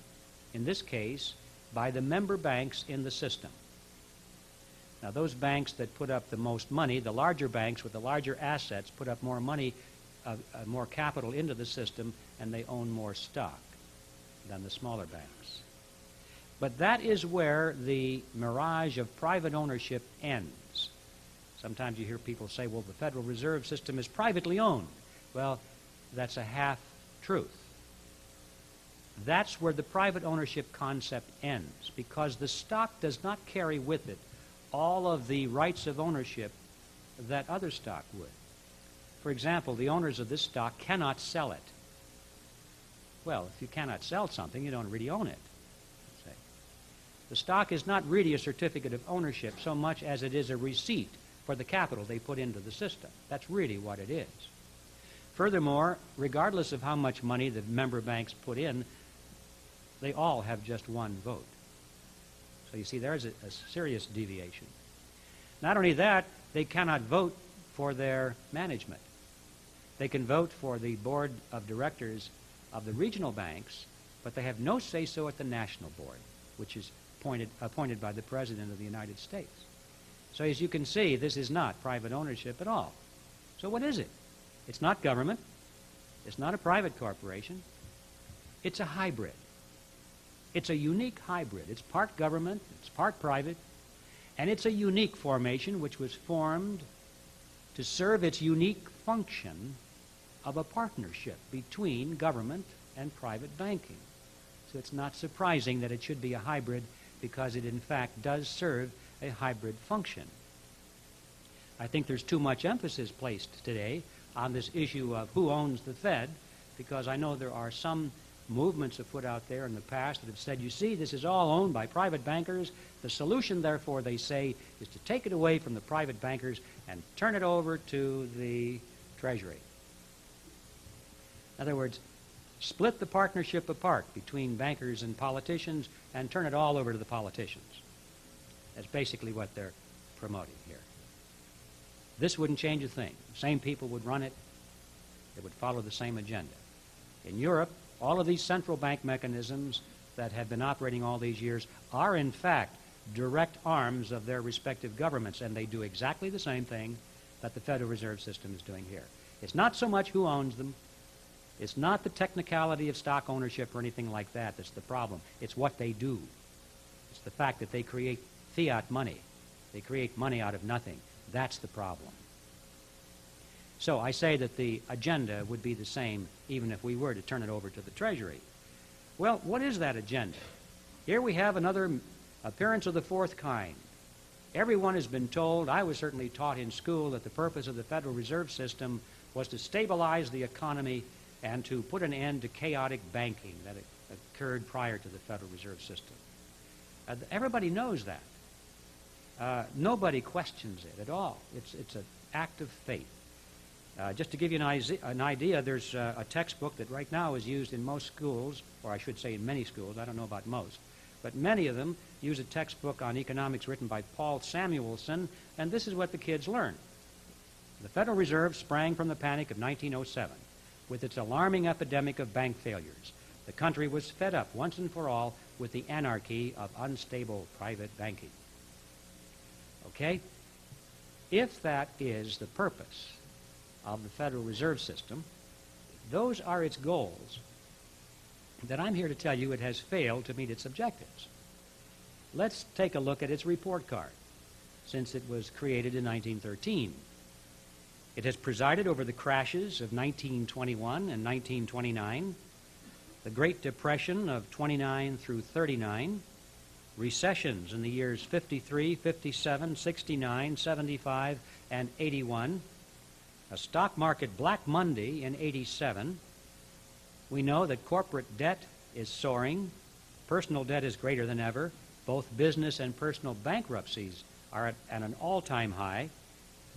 A: in this case, by the member banks in the system. Now, those banks that put up the most money, the larger banks with the larger assets, put up more money, more capital into the system, and they own more stock than the smaller banks. But that is where the mirage of private ownership ends. Sometimes you hear people say, well, the Federal Reserve System is privately owned. Well, that's a half-truth. That's where the private ownership concept ends, because the stock does not carry with it all of the rights of ownership that other stock would. For example, the owners of this stock cannot sell it. Well, if you cannot sell something, you don't really own it. Say. The stock is not really a certificate of ownership so much as it is a receipt for the capital they put into the system. That's really what it is. Furthermore, regardless of how much money the member banks put in, they all have just one vote. So you see, there's a serious deviation. Not only that, they cannot vote for their management. They can vote for the board of directors of the regional banks, but they have no say-so at the national board, which is appointed by the President of the United States. So as you can see, this is not private ownership at all. So what is it? It's not government. It's not a private corporation. It's a hybrid. It's a unique hybrid. It's part government, it's part private, and it's a unique formation which was formed to serve its unique function of a partnership between government and private banking. So it's not surprising that it should be a hybrid, because it in fact does serve a hybrid function. I think there's too much emphasis placed today on this issue of who owns the Fed, because I know there are some movements afoot out there in the past that have said, you see, this is all owned by private bankers. The solution, therefore, they say, is to take it away from the private bankers and turn it over to the Treasury. In other words, split the partnership apart between bankers and politicians and turn it all over to the politicians. That's basically what they're promoting here. This wouldn't change a thing. The same people would run it. They would follow the same agenda. In Europe, all of these central bank mechanisms that have been operating all these years are, in fact, direct arms of their respective governments, and they do exactly the same thing that the Federal Reserve System is doing here. It's not so much who owns them. It's not the technicality of stock ownership or anything like that that's the problem. It's what they do. It's the fact that they create fiat money. They create money out of nothing. That's the problem. So I say that the agenda would be the same even if we were to turn it over to the Treasury. Well, what is that agenda? Here we have another appearance of the fourth kind. Everyone has been told, I was certainly taught in school, that the purpose of the Federal Reserve System was to stabilize the economy and to put an end to chaotic banking that occurred prior to the Federal Reserve System. Everybody knows that. Nobody questions it at all. It's an act of faith. Just to give you an idea, there's a textbook that right now is used in most schools, or I should say in many schools. I don't know about most, but many of them use a textbook on economics written by Paul Samuelson, and this is what the kids learn. The Federal Reserve sprang from the panic of 1907 with its alarming epidemic of bank failures. The country was fed up once and for all with the anarchy of unstable private banking. Okay? If that is the purpose of the Federal Reserve System, those are its goals, then I'm here to tell you it has failed to meet its objectives. Let's take a look at its report card, since it was created in 1913. It has presided over the crashes of 1921 and 1929, the Great Depression of 29 through 39, recessions in the years 53, 57, 69, 75, and 81, a stock market Black Monday in 87. We know that corporate debt is soaring. Personal debt is greater than ever. Both business and personal bankruptcies are at an all-time high.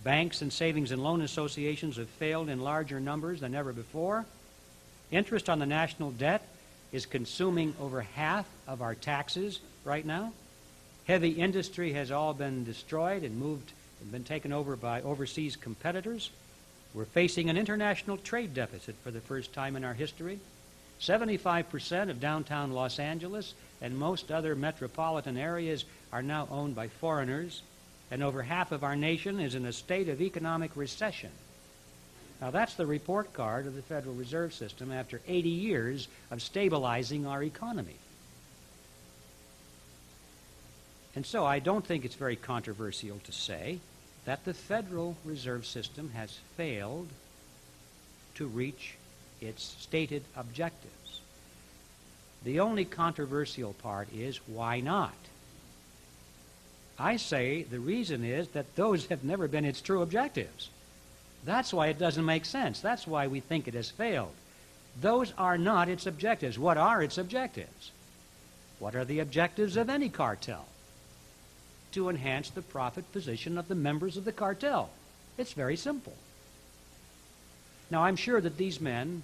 A: Banks and savings and loan associations have failed in larger numbers than ever before. Interest on the national debt is consuming over half of our taxes right now. Heavy industry has all been destroyed and been taken over by overseas competitors. We're facing an international trade deficit for the first time in our history. 75% of downtown Los Angeles and most other metropolitan areas are now owned by foreigners, and over half of our nation is in a state of economic recession. Now, that's the report card of the Federal Reserve System after 80 years of stabilizing our economy. And so I don't think it's very controversial to say that the Federal Reserve System has failed to reach its stated objectives. The only controversial part is why not? I say the reason is that those have never been its true objectives. That's why it doesn't make sense. That's why we think it has failed. Those are not its objectives. What are its objectives? What are the objectives of any cartel? To enhance the profit position of the members of the cartel. It's very simple. Now, I'm sure that these men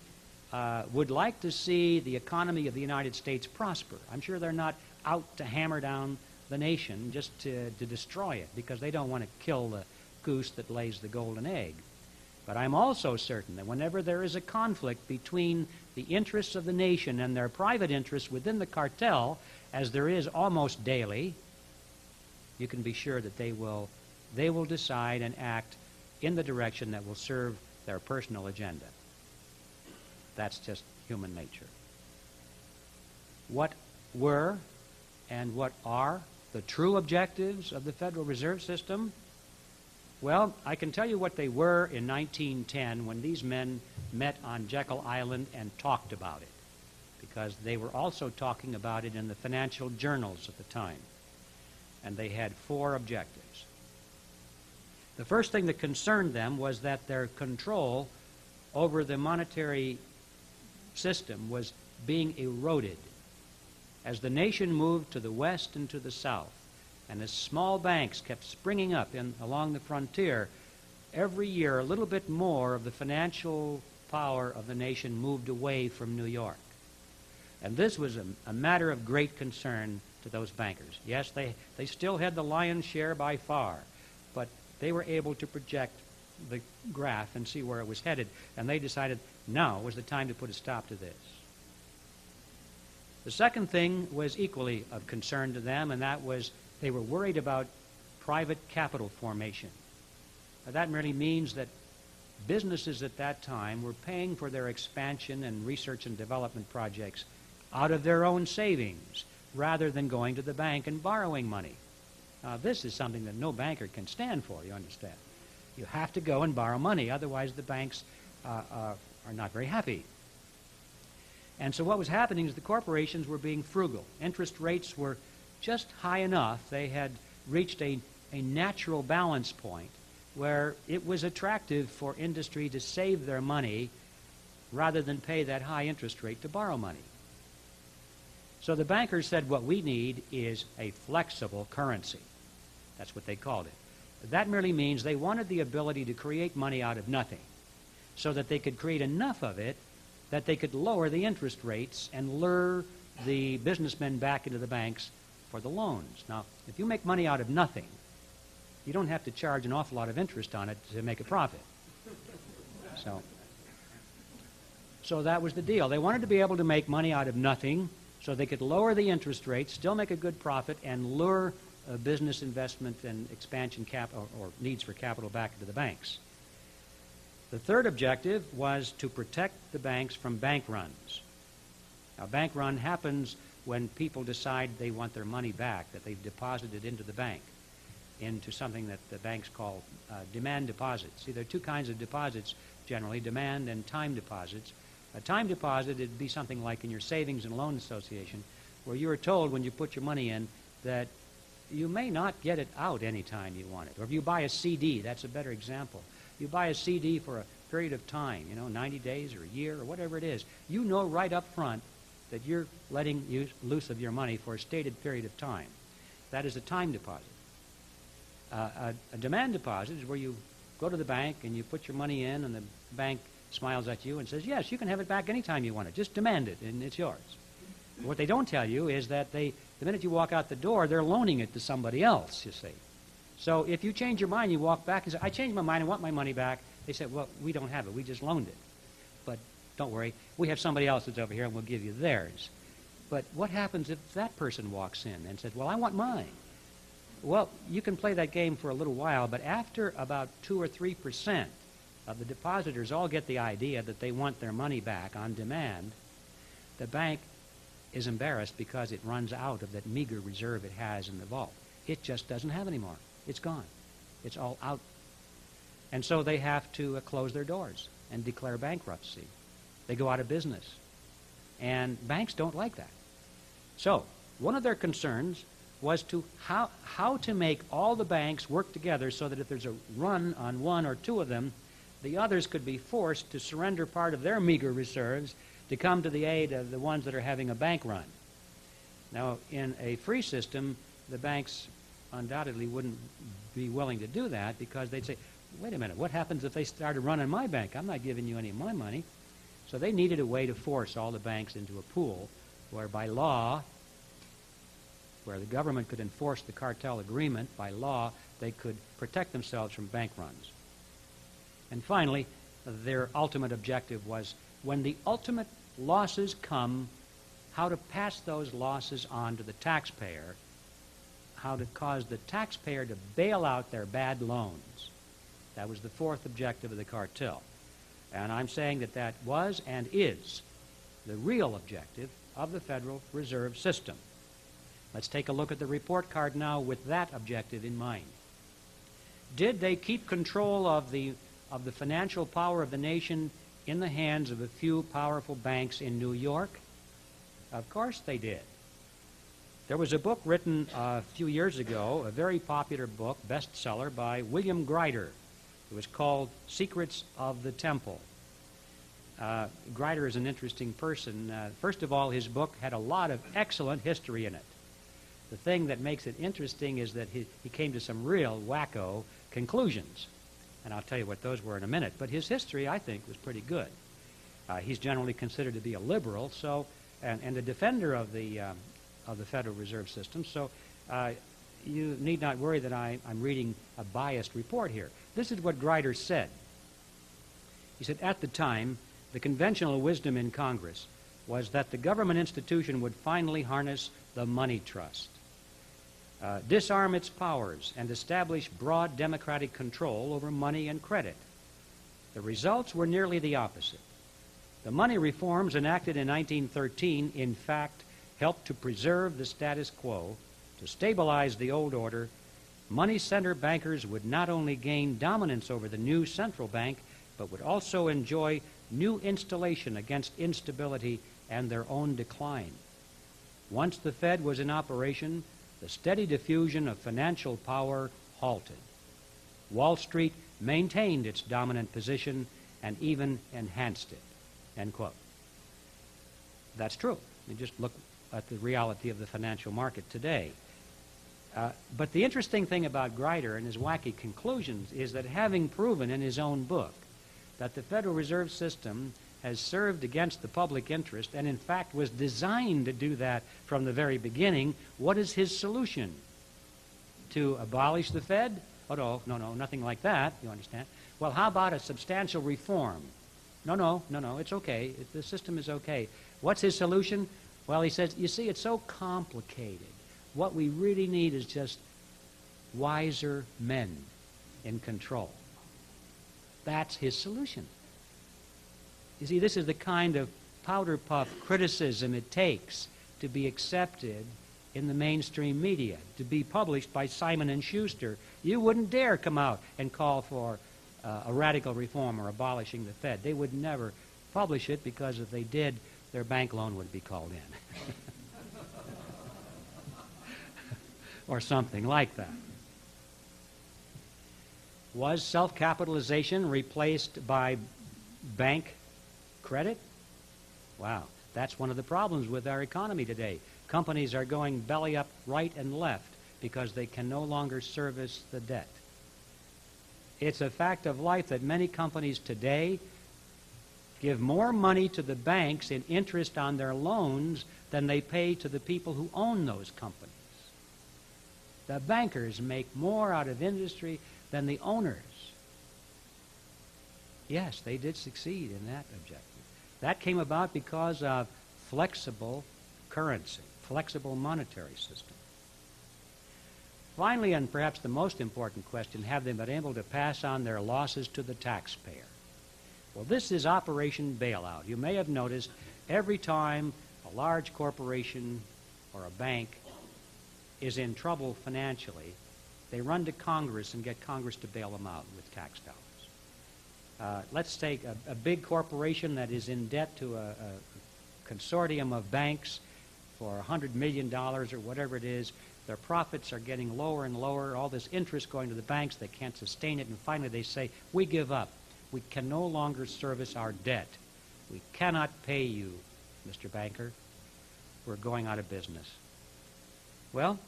A: would like to see the economy of the United States prosper. I'm sure they're not out to hammer down the nation just to destroy it, because they don't want to kill the goose that lays the golden egg. But I'm also certain that whenever there is a conflict between the interests of the nation and their private interests within the cartel, as there is almost daily, you can be sure that they will decide and act in the direction that will serve their personal agenda. That's just human nature. What were and what are the true objectives of the Federal Reserve System? Well, I can tell you what they were in 1910 when these men met on Jekyll Island and talked about it, because they were also talking about it in the financial journals at the time. And they had 4 objectives. The first thing that concerned them was that their control over the monetary system was being eroded as the nation moved to the west and to the south, and as small banks kept springing up along the frontier. Every year a little bit more of the financial power of the nation moved away from New York. And this was a matter of great concern to those bankers. Yes, they still had the lion's share by far, but they were able to project the graph and see where it was headed, and they decided now was the time to put a stop to this. The second thing was equally of concern to them, and that was they were worried about private capital formation. Now, that merely means that businesses at that time were paying for their expansion and research and development projects out of their own savings, rather than going to the bank and borrowing money. Now, this is something that no banker can stand for, you understand. You have to go and borrow money, otherwise the banks are not very happy. And so what was happening is the corporations were being frugal. Interest rates were just high enough. They had reached a natural balance point where it was attractive for industry to save their money rather than pay that high interest rate to borrow money. So the bankers said, what we need is a flexible currency. That's what they called it. That merely means they wanted the ability to create money out of nothing, so that they could create enough of it that they could lower the interest rates and lure the businessmen back into the banks for the loans. Now, if you make money out of nothing, you don't have to charge an awful lot of interest on it to make a profit. So that was the deal. They wanted to be able to make money out of nothing so they could lower the interest rates, still make a good profit, and lure business investment and expansion capital or needs for capital back into the banks. The third objective was to protect the banks from bank runs. Now, bank run happens when people decide they want their money back that they've deposited into the bank, into something that the banks call demand deposits. See, there are 2 kinds of deposits generally, demand and time deposits. A time deposit would be something like in your savings and loan association, where you are told when you put your money in that you may not get it out anytime you want it. Or if you buy a CD, that's a better example. You buy a CD for a period of time, 90 days or a year or whatever it is. You know right up front that you're letting loose of your money for a stated period of time. That is a time deposit. A demand deposit is where you go to the bank and you put your money in, and the bank smiles at you and says, yes, you can have it back anytime you want it. Just demand it, and it's yours. What they don't tell you is that the minute you walk out the door, they're loaning it to somebody else, you see. So if you change your mind, you walk back and say, I changed my mind, I want my money back. They said, well, we don't have it. We just loaned it. But don't worry, we have somebody else that's over here, and we'll give you theirs. But what happens if that person walks in and says, well, I want mine? Well, you can play that game for a little while, but after about 2 or 3% of the depositors all get the idea that they want their money back on demand, the bank is embarrassed because it runs out of that meager reserve it has in the vault. it just doesn't have any more. It's gone. It's all out. And so they have to close their doors and declare bankruptcy. They go out of business. And banks don't like that. So one of their concerns was to how to make all the banks work together so that if there's a run on one or two of them, the others could be forced to surrender part of their meager reserves to come to the aid of the ones that are having a bank run. Now, in a free system, the banks undoubtedly wouldn't be willing to do that because they'd say, wait a minute, what happens if they started running my bank? I'm not giving you any of my money. So they needed a way to force all the banks into a pool where by law, where the government could enforce the cartel agreement, by law, they could protect themselves from bank runs. And finally, their ultimate objective was when the ultimate losses come, how to pass those losses on to the taxpayer, how to cause the taxpayer to bail out their bad loans. That was the fourth objective of the cartel. And I'm saying that that was and is the real objective of the Federal Reserve System. Let's take a look at the report card now with that objective in mind. Did they keep control of the financial power of the nation in the hands of a few powerful banks in New York? Of course they did. There was a book written a few years ago, a very popular book, bestseller, by William Grider. It was called Secrets of the Temple. Grider is an interesting person. First of all, his book had a lot of excellent history in it. The thing that makes it interesting is that he came to some real wacko conclusions. And I'll tell you what those were in a minute. But his history, I think, was pretty good. He's generally considered to be a liberal, so and a defender of the Federal Reserve System. So you need not worry that I'm reading a biased report here. This is what Grider said. He said, at the time, the conventional wisdom in Congress was that the government institution would finally harness the money trust, disarm its powers, and establish broad democratic control over money and credit. The results were nearly the opposite. The money reforms enacted in 1913, in fact, helped to preserve the status quo, to stabilize the old order. Money center bankers would not only gain dominance over the new central bank, but would also enjoy new installation against instability and their own decline. Once the Fed was in operation, the steady diffusion of financial power halted. Wall Street maintained its dominant position and even enhanced it. End quote. That's true. You just look at the reality of the financial market today. But the interesting thing about Grider and his wacky conclusions is that having proven in his own book that the Federal Reserve System has served against the public interest and in fact was designed to do that from the very beginning, what is his solution? To abolish the Fed? Oh, no, nothing like that, you understand? Well, how about a substantial reform? No, it's okay. The system is okay. What's his solution? Well, he says, you see, it's so complicated. What we really need is just wiser men in control. That's his solution. You see, this is the kind of powder puff criticism it takes to be accepted in the mainstream media, to be published by Simon & Schuster. You wouldn't dare come out and call for a radical reform or abolishing the Fed. They would never publish it because if they did, their bank loan would be called in. Or something like that. Was self-capitalization replaced by bank credit? Wow, that's one of the problems with our economy today. Companies are going belly up right and left because they can no longer service the debt. It's a fact of life that many companies today give more money to the banks in interest on their loans than they pay to the people who own those companies. The bankers make more out of industry than the owners. Yes, they did succeed in that objective. That came about because of flexible currency, flexible monetary system. Finally, and perhaps the most important question, have they been able to pass on their losses to the taxpayer? Well, this is Operation Bailout. You may have noticed every time a large corporation or a bank is in trouble financially, they run to Congress and get Congress to bail them out with tax dollars. Let's take a big corporation that is in debt to a consortium of banks for $100 million or whatever it is. Their profits are getting lower and lower, all this interest going to the banks, they can't sustain it, and finally they say, we give up. We can no longer service our debt. We cannot pay you, Mr. Banker. We're going out of business. Well,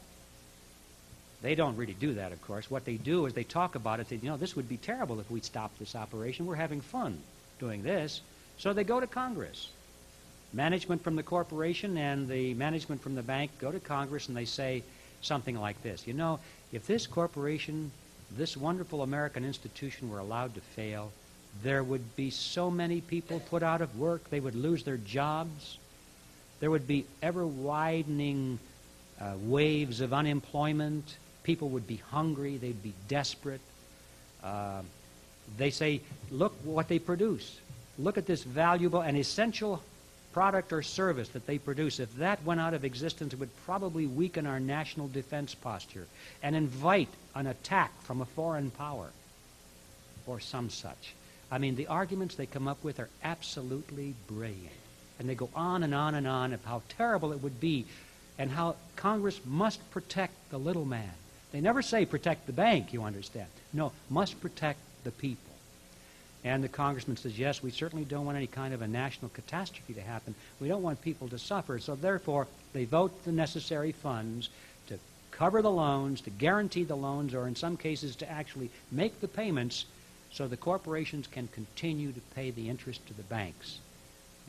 A: they don't really do that, of course. What they do is they talk about it. They say, this would be terrible if we stopped this operation. We're having fun doing this. So they go to Congress. Management from the corporation and the management from the bank go to Congress and they say something like this. If this corporation, this wonderful American institution were allowed to fail, there would be so many people put out of work. They would lose their jobs. There would be ever-widening waves of unemployment. People would be hungry. They'd be desperate. They say, look what they produce. Look at this valuable and essential product or service that they produce. If that went out of existence, it would probably weaken our national defense posture and invite an attack from a foreign power or some such. I mean, the arguments they come up with are absolutely brilliant. And they go on and on and on of how terrible it would be and how Congress must protect the little man. They never say protect the bank, you understand. No, must protect the people. And the congressman says, yes, we certainly don't want any kind of a national catastrophe to happen. We don't want people to suffer. So therefore, they vote the necessary funds to cover the loans, to guarantee the loans, or in some cases to actually make the payments so the corporations can continue to pay the interest to the banks.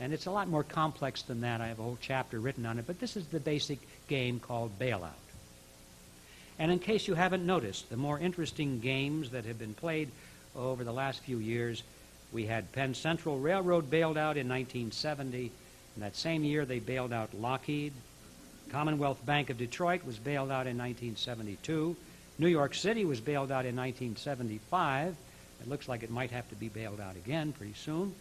A: And it's a lot more complex than that. I have a whole chapter written on it, but this is the basic game called bailout. And in case you haven't noticed, the more interesting games that have been played over the last few years, we had Penn Central Railroad bailed out in 1970. In that same year, they bailed out Lockheed. Commonwealth Bank of Detroit was bailed out in 1972. New York City was bailed out in 1975. It looks like it might have to be bailed out again pretty soon.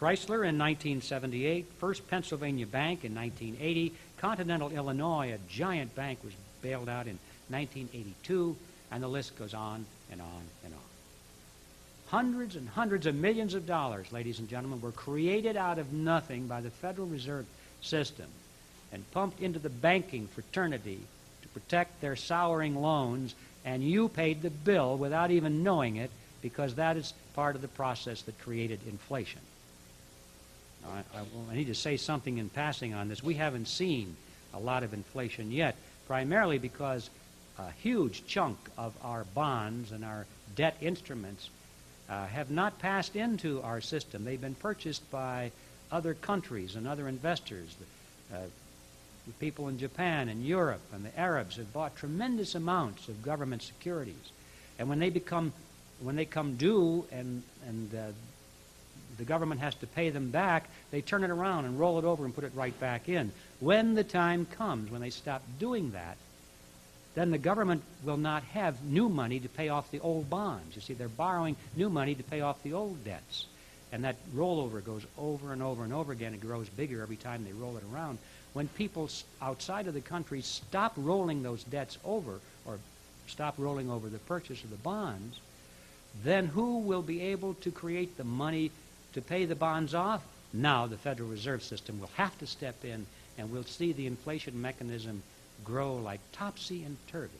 A: Chrysler in 1978, First Pennsylvania Bank in 1980, Continental Illinois, a giant bank, was bailed out in 1982, and the list goes on and on and on. Hundreds and hundreds of millions of dollars, ladies and gentlemen, were created out of nothing by the Federal Reserve System and pumped into the banking fraternity to protect their souring loans, and you paid the bill without even knowing it, because that is part of the process that created inflation. Now, I need to say something in passing on this. We haven't seen a lot of inflation yet, primarily because a huge chunk of our bonds and our debt instruments have not passed into our system. They've been purchased by other countries and other investors. The people in Japan and Europe and the Arabs have bought tremendous amounts of government securities. And when they come due and the government has to pay them back, they turn it around and roll it over and put it right back in. When the time comes, when they stop doing that, then the government will not have new money to pay off the old bonds. You see, they're borrowing new money to pay off the old debts. And that rollover goes over and over and over again. It grows bigger every time they roll it around. When people outside of the country stop rolling those debts over, or stop rolling over the purchase of the bonds, then who will be able to create the money to pay the bonds off? Now the Federal Reserve System will have to step in, and we'll see the inflation mechanism grow like topsy and turvy.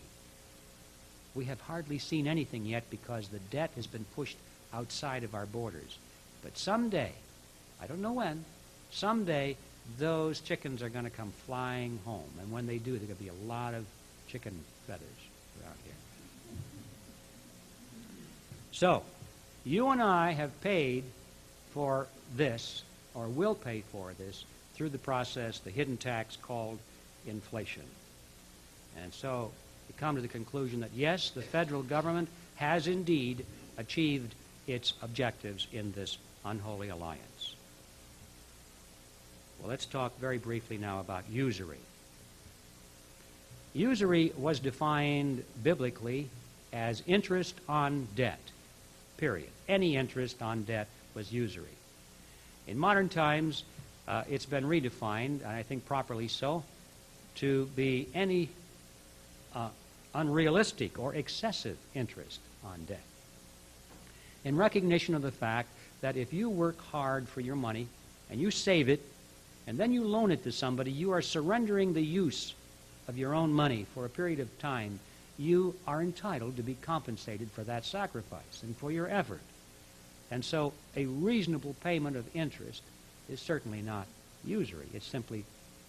A: We have hardly seen anything yet because the debt has been pushed outside of our borders. But someday, I don't know when, someday those chickens are going to come flying home. And when they do, there are going to be a lot of chicken feathers around here. So, you and I have paid for this, or will pay for this, through the process, the hidden tax called inflation. And so we come to the conclusion that, yes, the federal government has indeed achieved its objectives in this unholy alliance. Well, let's talk very briefly now about usury. Usury was defined biblically as interest on debt, period. Any interest on debt was usury. In modern times, it's been redefined, and I think properly so, to be any unrealistic or excessive interest on debt. In recognition of the fact that if you work hard for your money and you save it and then you loan it to somebody, you are surrendering the use of your own money for a period of time. You are entitled to be compensated for that sacrifice and for your effort. And so a reasonable payment of interest is certainly not usury. It's simply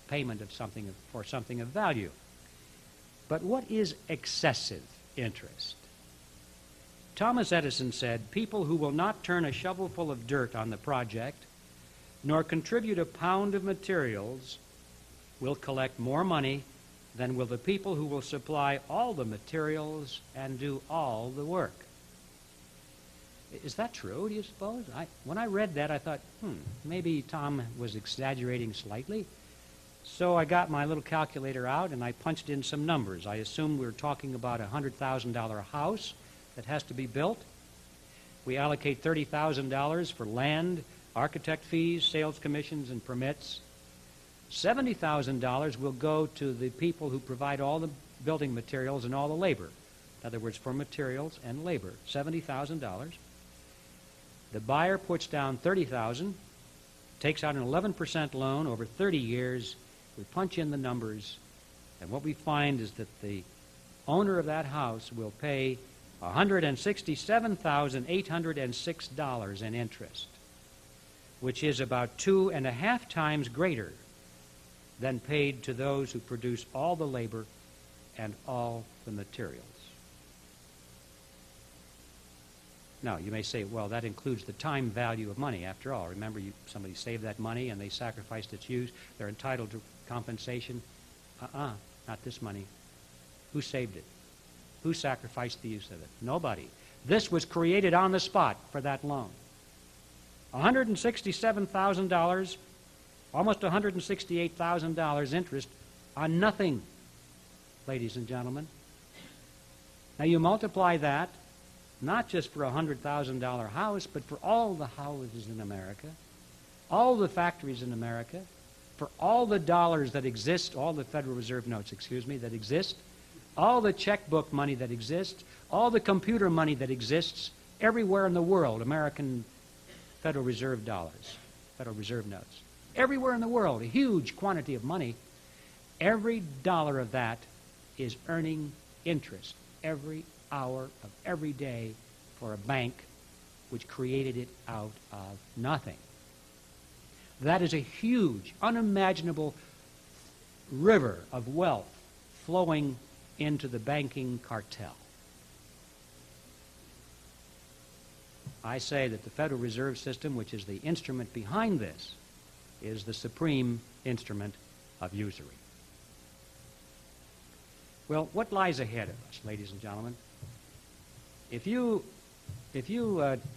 A: payment of something for something of value. But what is excessive interest? Thomas Edison said, "People who will not turn a shovelful of dirt on the project, nor contribute a pound of materials, will collect more money than will the people who will supply all the materials and do all the work." Is that true, do you suppose? When I read that, I thought, maybe Tom was exaggerating slightly. So I got my little calculator out and I punched in some numbers. I assumed we were talking about a $100,000 house that has to be built. We allocate $30,000 for land, architect fees, sales commissions, and permits. $70,000 will go to the people who provide all the building materials and all the labor. In other words, for materials and labor, $70,000. The buyer puts down $30,000, takes out an 11% loan over 30 years. We punch in the numbers, and what we find is that the owner of that house will pay $167,806 in interest, which is about 2.5 times greater than paid to those who produce all the labor and all the materials. Now, you may say, well, that includes the time value of money. After all, remember, somebody saved that money and they sacrificed its use. They're entitled to compensation. Not this money. Who saved it? Who sacrificed the use of it? Nobody. This was created on the spot for that loan. $167,000, almost $168,000 interest on nothing, ladies and gentlemen. Now you multiply that, not just for a $100,000 house, but for all the houses in America, all the factories in America, for all the dollars that exist, all the Federal Reserve notes, that exist, all the checkbook money that exists, all the computer money that exists everywhere in the world, American Federal Reserve dollars, Federal Reserve notes. Everywhere in the world, a huge quantity of money. Every dollar of that is earning interest every hour of every day for a bank which created it out of nothing. That is a huge, unimaginable river of wealth flowing into the banking cartel. I say that the Federal Reserve System, which is the instrument behind this, is the supreme instrument of usury. Well, what lies ahead of us, ladies and gentlemen? If you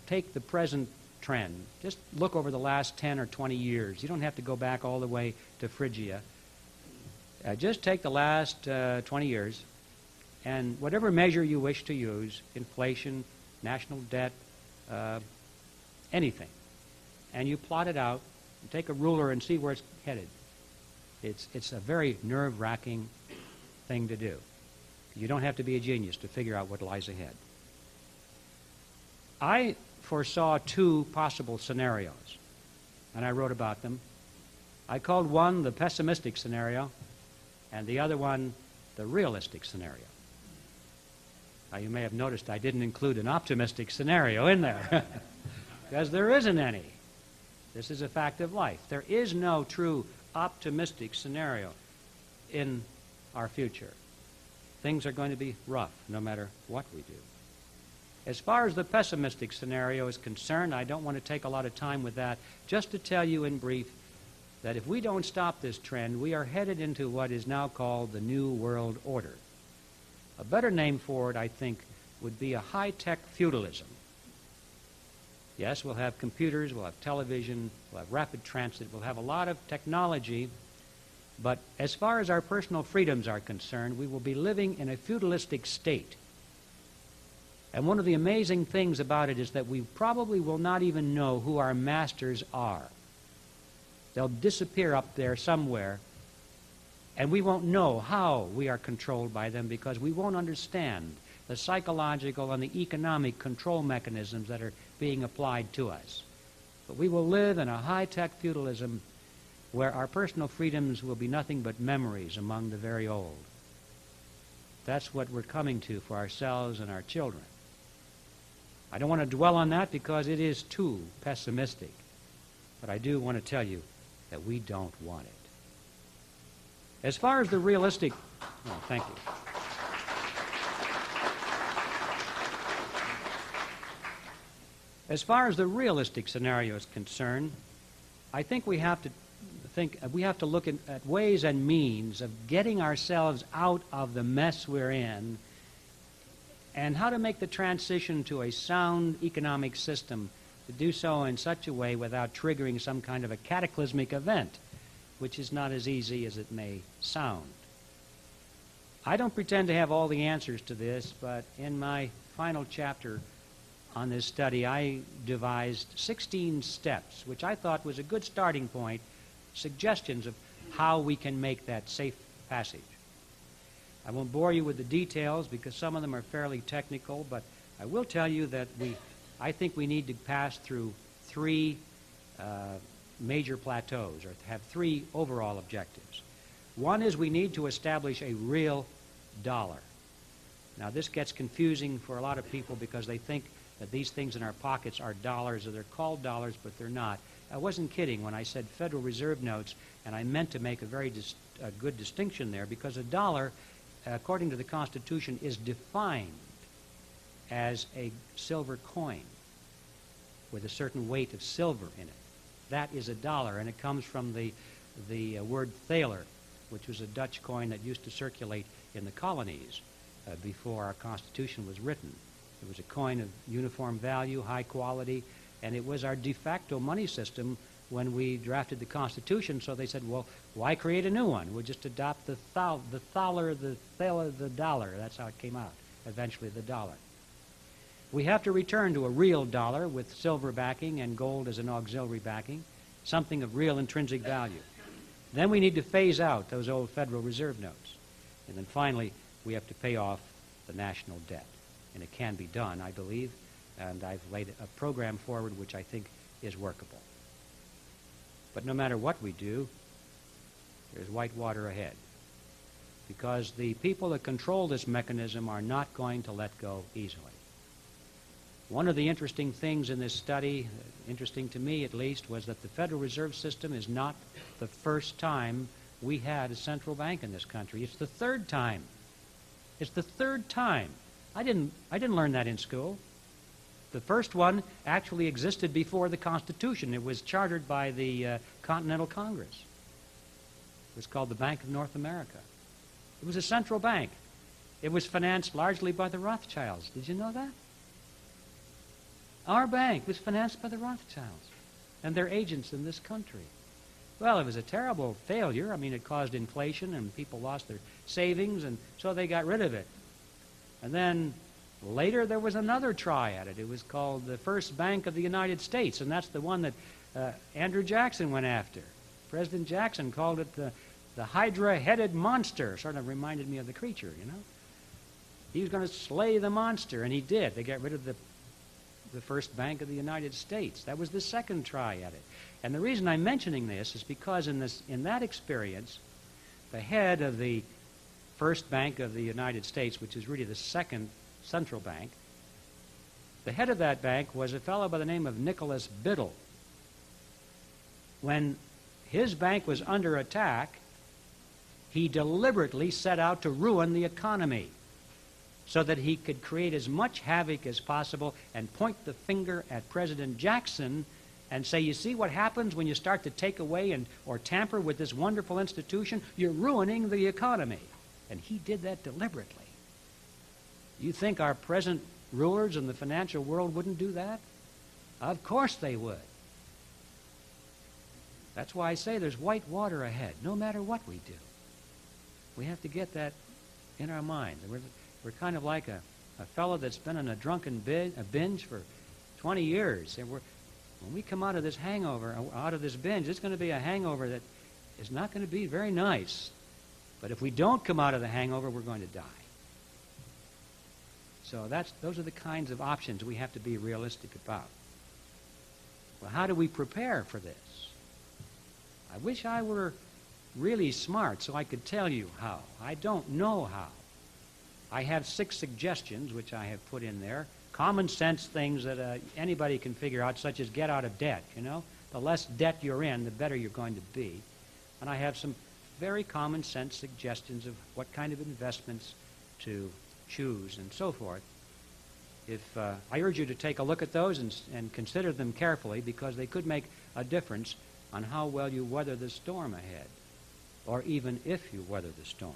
A: take the present trend, just look over the last 10 or 20 years. You don't have to go back all the way to Phrygia. Just take the last 20 years, and whatever measure you wish to use, inflation, national debt, anything, and you plot it out, and take a ruler and see where it's headed. It's a very nerve-wracking thing to do. You don't have to be a genius to figure out what lies ahead. I foresaw two possible scenarios, and I wrote about them. I called one the pessimistic scenario, and the other one the realistic scenario. Now, you may have noticed I didn't include an optimistic scenario in there, because there isn't any. This is a fact of life. There is no true optimistic scenario in our future. Things are going to be rough no matter what we do. As far as the pessimistic scenario is concerned, I don't want to take a lot of time with that, just to tell you in brief that if we don't stop this trend, we are headed into what is now called the New World Order. A better name for it, I think, would be a high-tech feudalism. Yes, we'll have computers, we'll have television, we'll have rapid transit, we'll have a lot of technology, but as far as our personal freedoms are concerned, we will be living in a feudalistic state. And one of the amazing things about it is that we probably will not even know who our masters are. They'll disappear up there somewhere And we won't know how we are controlled by them because we won't understand the psychological and the economic control mechanisms that are being applied to us. But we will live in a high-tech feudalism where our personal freedoms will be nothing but memories among the very old. That's what we're coming to for ourselves and our children. I don't want to dwell on that because it is too pessimistic. But I do want to tell you that we don't want it. As far as the realistic... Oh, thank you. As far as the realistic scenario is concerned, I think we have to look at ways and means of getting ourselves out of the mess we're in and how to make the transition to a sound economic system, to do so in such a way without triggering some kind of a cataclysmic event, which is not as easy as it may sound. I don't pretend to have all the answers to this, but in my final chapter on this study, I devised 16 steps, which I thought was a good starting point, suggestions of how we can make that safe passage. I won't bore you with the details because some of them are fairly technical, but I will tell you that I think we need to pass through three major plateaus, or have three overall objectives. One is we need to establish a real dollar. Now, this gets confusing for a lot of people because they think that these things in our pockets are dollars, or they're called dollars, but they're not. I wasn't kidding when I said Federal Reserve notes, and I meant to make a very good distinction there, because a dollar, according to the Constitution, is defined as a silver coin with a certain weight of silver in it. That is a dollar, and it comes from the word thaler, which was a Dutch coin that used to circulate in the colonies before our Constitution was written. It was a coin of uniform value, high quality, and it was our de facto money system when we drafted the Constitution. So they said, well, why create a new one? We'll just adopt the thaler, the dollar. That's how it came out, eventually the dollar. We have to return to a real dollar with silver backing and gold as an auxiliary backing, something of real intrinsic value. Then we need to phase out those old Federal Reserve notes. And then finally, we have to pay off the national debt. And it can be done, I believe, and I've laid a program forward which I think is workable. But no matter what we do, there's white water ahead, because the people that control this mechanism are not going to let go easily. One of the interesting things in this study, interesting to me at least, was that the Federal Reserve System is not the first time we had a central bank in this country. It's the third time. It's the third time. I didn't learn that in school. The first one actually existed before the Constitution. It was chartered by the Continental Congress. It was called the Bank of North America. It was a central bank. It was financed largely by the Rothschilds. Did you know that? Our bank was financed by the Rothschilds and their agents in this country. Well, it was a terrible failure. I mean, it caused inflation and people lost their savings, and so they got rid of it. And then later there was another try at it. It was called the First Bank of the United States, and that's the one that Andrew Jackson went after. President Jackson called it the Hydra-headed monster. Sort of reminded me of the creature, you know. He was going to slay the monster, and he did. They got rid of the First Bank of the United States. That was the second try at it. And the reason I'm mentioning this is because in that experience, the head of the First Bank of the United States, which is really the second central bank, the head of that bank was a fellow by the name of Nicholas Biddle. When his bank was under attack, he deliberately set out to ruin the economy so that he could create as much havoc as possible and point the finger at President Jackson and say, you see what happens when you start to take away or tamper with this wonderful institution? You're ruining the economy. And he did that deliberately. You think our present rulers in the financial world wouldn't do that? Of course they would. That's why I say there's white water ahead, no matter what we do. We have to get that in our minds. We're kind of like a fellow that's been on a drunken binge for 20 years. And when we come out of this hangover, out of this binge, it's going to be a hangover that is not going to be very nice. But if we don't come out of the hangover, we're going to die. So those are the kinds of options we have to be realistic about. Well, how do we prepare for this? I wish I were really smart so I could tell you how. I don't know how. I have 6 suggestions, which I have put in there. Common sense things that anybody can figure out, such as get out of debt, you know. The less debt you're in, the better you're going to be. And I have some very common sense suggestions of what kind of investments to choose and so forth. I urge you to take a look at those and consider them carefully, because they could make a difference on how well you weather the storm ahead, or even if you weather the storm.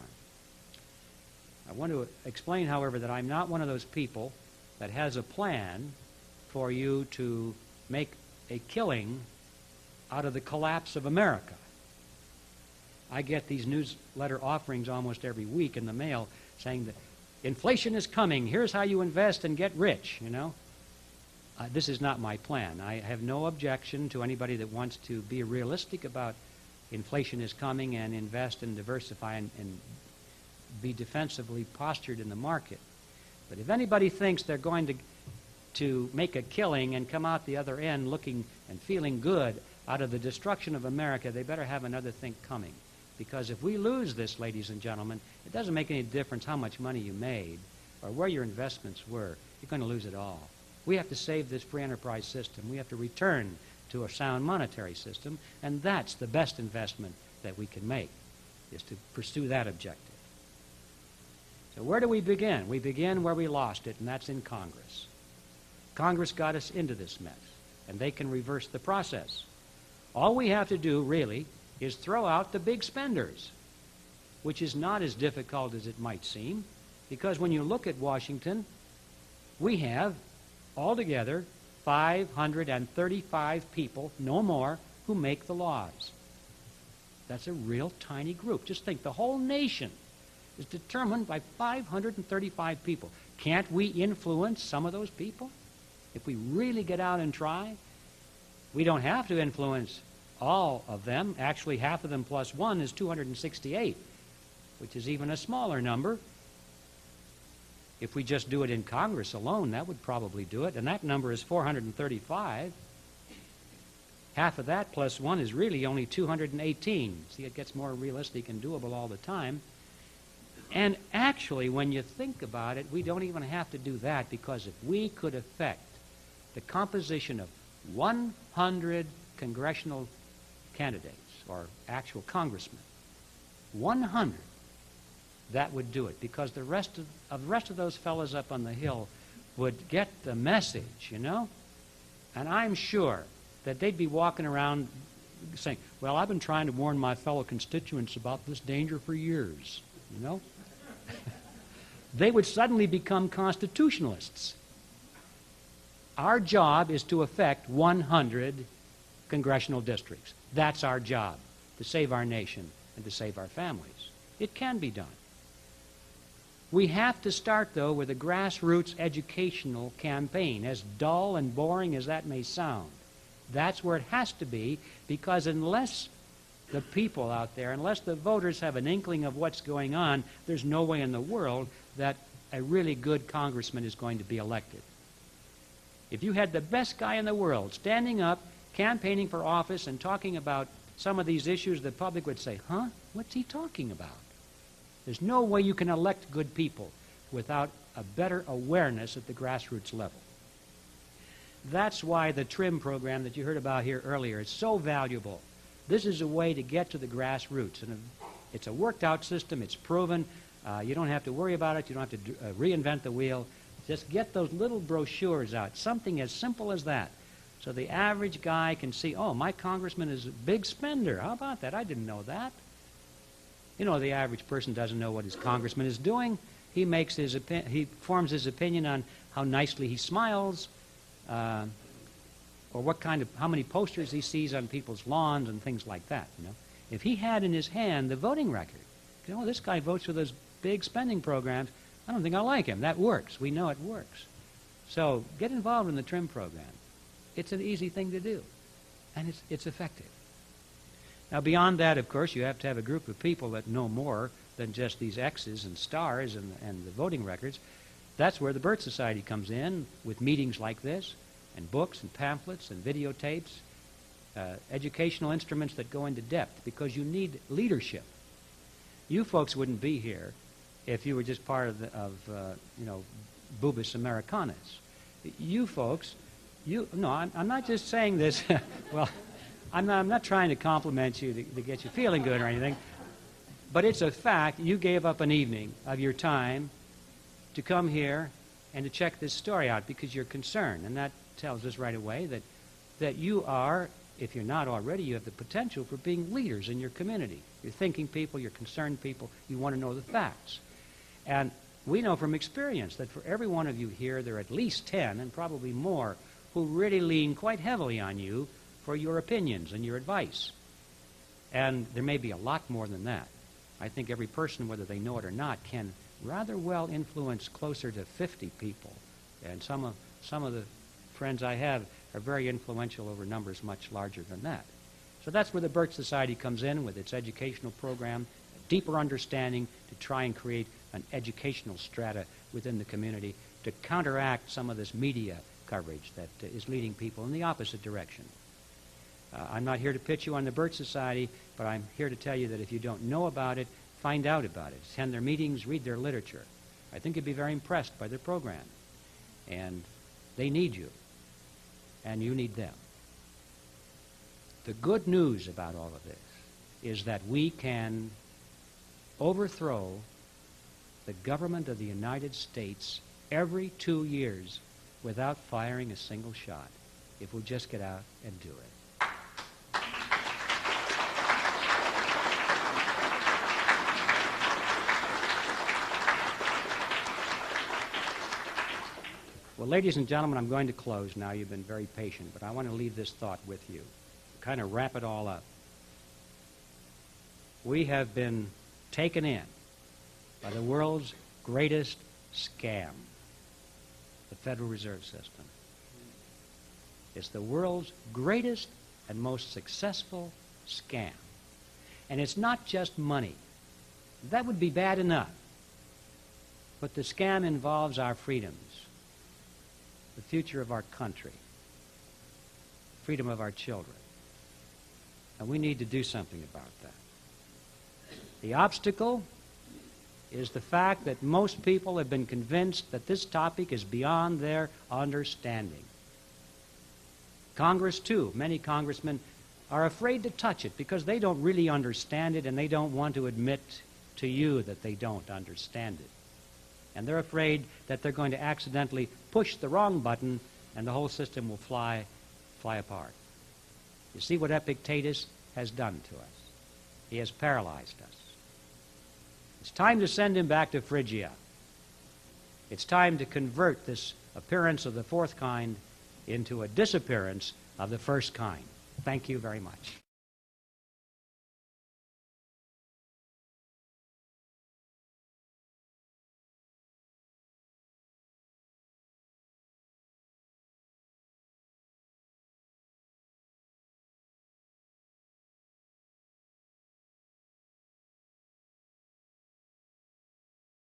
A: I want to explain, however, that I'm not one of those people that has a plan for you to make a killing out of the collapse of America. I get these newsletter offerings almost every week in the mail saying that inflation is coming, here's how you invest and get rich, you know. This is not my plan. I have no objection to anybody that wants to be realistic about inflation is coming and invest and diversify and be defensively postured in the market. But if anybody thinks they're going to make a killing and come out the other end looking and feeling good out of the destruction of America, they better have another thing coming. Because if we lose this, ladies and gentlemen, it doesn't make any difference how much money you made or where your investments were. You're going to lose it all. We have to save this free enterprise system. We have to return to a sound monetary system, and that's the best investment that we can make, is to pursue that objective. So where do we begin? We begin where we lost it, and that's in Congress. Congress got us into this mess, and they can reverse the process. All we have to do, really, is throw out the big spenders, which is not as difficult as it might seem, because when you look at Washington, we have altogether 535 people, no more, who make the laws. That's a real tiny group. Just think, the whole nation is determined by 535 people. Can't we influence some of those people if we really get out and try? We don't have to influence all of them. Actually, half of them plus 1 is 268, which is even a smaller number. If we just do it in Congress alone, that would probably do it, and that number is 435. Half of that plus 1 is really only 218. See, it gets more realistic and doable all the time. And actually, when you think about it, we don't even have to do that, because if we could affect the composition of 100 congressional candidates, or actual congressmen, 100, that would do it, because the rest of those fellows up on the Hill would get the message, you know? And I'm sure that they'd be walking around saying, well, I've been trying to warn my fellow constituents about this danger for years, you know? They would suddenly become constitutionalists. Our job is to affect 100 congressional districts. That's our job, to save our nation and to save our families. It can be done. We have to start, though, with a grassroots educational campaign, as dull and boring as that may sound. That's where it has to be, because unless the people out there, unless the voters have an inkling of what's going on, there's no way in the world that a really good congressman is going to be elected. If you had the best guy in the world standing up, campaigning for office and talking about some of these issues, the public would say, huh? What's he talking about? There's no way you can elect good people without a better awareness at the grassroots level. That's why the TRIM program that you heard about here earlier is so valuable. This is a way to get to the grassroots, and it's a worked out system. It's proven. You don't have to worry about it. You don't have to reinvent the wheel. Just get those little brochures out, something as simple as that, so the average guy can see, oh, my congressman is a big spender. How about that? I didn't know that. You know, the average person doesn't know what his congressman is doing. He forms his opinion on how nicely he smiles, or how many posters he sees on people's lawns and things like that. You know, if he had in his hand the voting record, you know, this guy votes for those big spending programs. I don't think I like him. That works. We know it works. So get involved in the TRIM program. It's an easy thing to do, and it's effective. Now, beyond that, of course, you have to have a group of people that know more than just these X's and stars and the voting records. That's where the Birth Society comes in, with meetings like this, and books and pamphlets and videotapes, educational instruments that go into depth, because you need leadership. You folks wouldn't be here if you were just part of Bubis Americanus. You folks, I'm not just saying this, well, I'm not trying to compliment you to get you feeling good or anything, but it's a fact. You gave up an evening of your time to come here and to check this story out because you're concerned, and that tells us right away that you are, if you're not already, you have the potential for being leaders in your community. You're thinking people, you're concerned people, you want to know the facts. And we know from experience that for every one of you here, there are at least 10, and probably more, who really lean quite heavily on you for your opinions and your advice. And there may be a lot more than that. I think every person, whether they know it or not, can rather well influence closer to 50 people. And some of the friends I have are very influential over numbers much larger than that. So that's where the Birch Society comes in with its educational program, a deeper understanding to try and create an educational strata within the community to counteract some of this media coverage that is leading people in the opposite direction. I'm not here to pitch you on the Birch Society, but I'm here to tell you that if you don't know about it, find out about it. Attend their meetings, read their literature. I think you'd be very impressed by their program. And they need you, and you need them. The good news about all of this is that we can overthrow the government of the United States every 2 years without firing a single shot, if we'll just get out and do it. Well, ladies and gentlemen, I'm going to close now. You've been very patient, but I want to leave this thought with you, kind of wrap it all up. We have been taken in by the world's greatest scam, the Federal Reserve System. It's the world's greatest and most successful scam. And it's not just money. That would be bad enough. But the scam involves our freedoms, the future of our country, freedom of our children. And we need to do something about that. The obstacle is the fact that most people have been convinced that this topic is beyond their understanding. Congress, too, many congressmen are afraid to touch it because they don't really understand it and they don't want to admit to you that they don't understand it. And they're afraid that they're going to accidentally push the wrong button and the whole system will fly apart. You see what Epictetus has done to us. He has paralyzed us. It's time to send him back to Phrygia. It's time to convert this appearance of the fourth kind into a disappearance of the first kind. Thank you very much.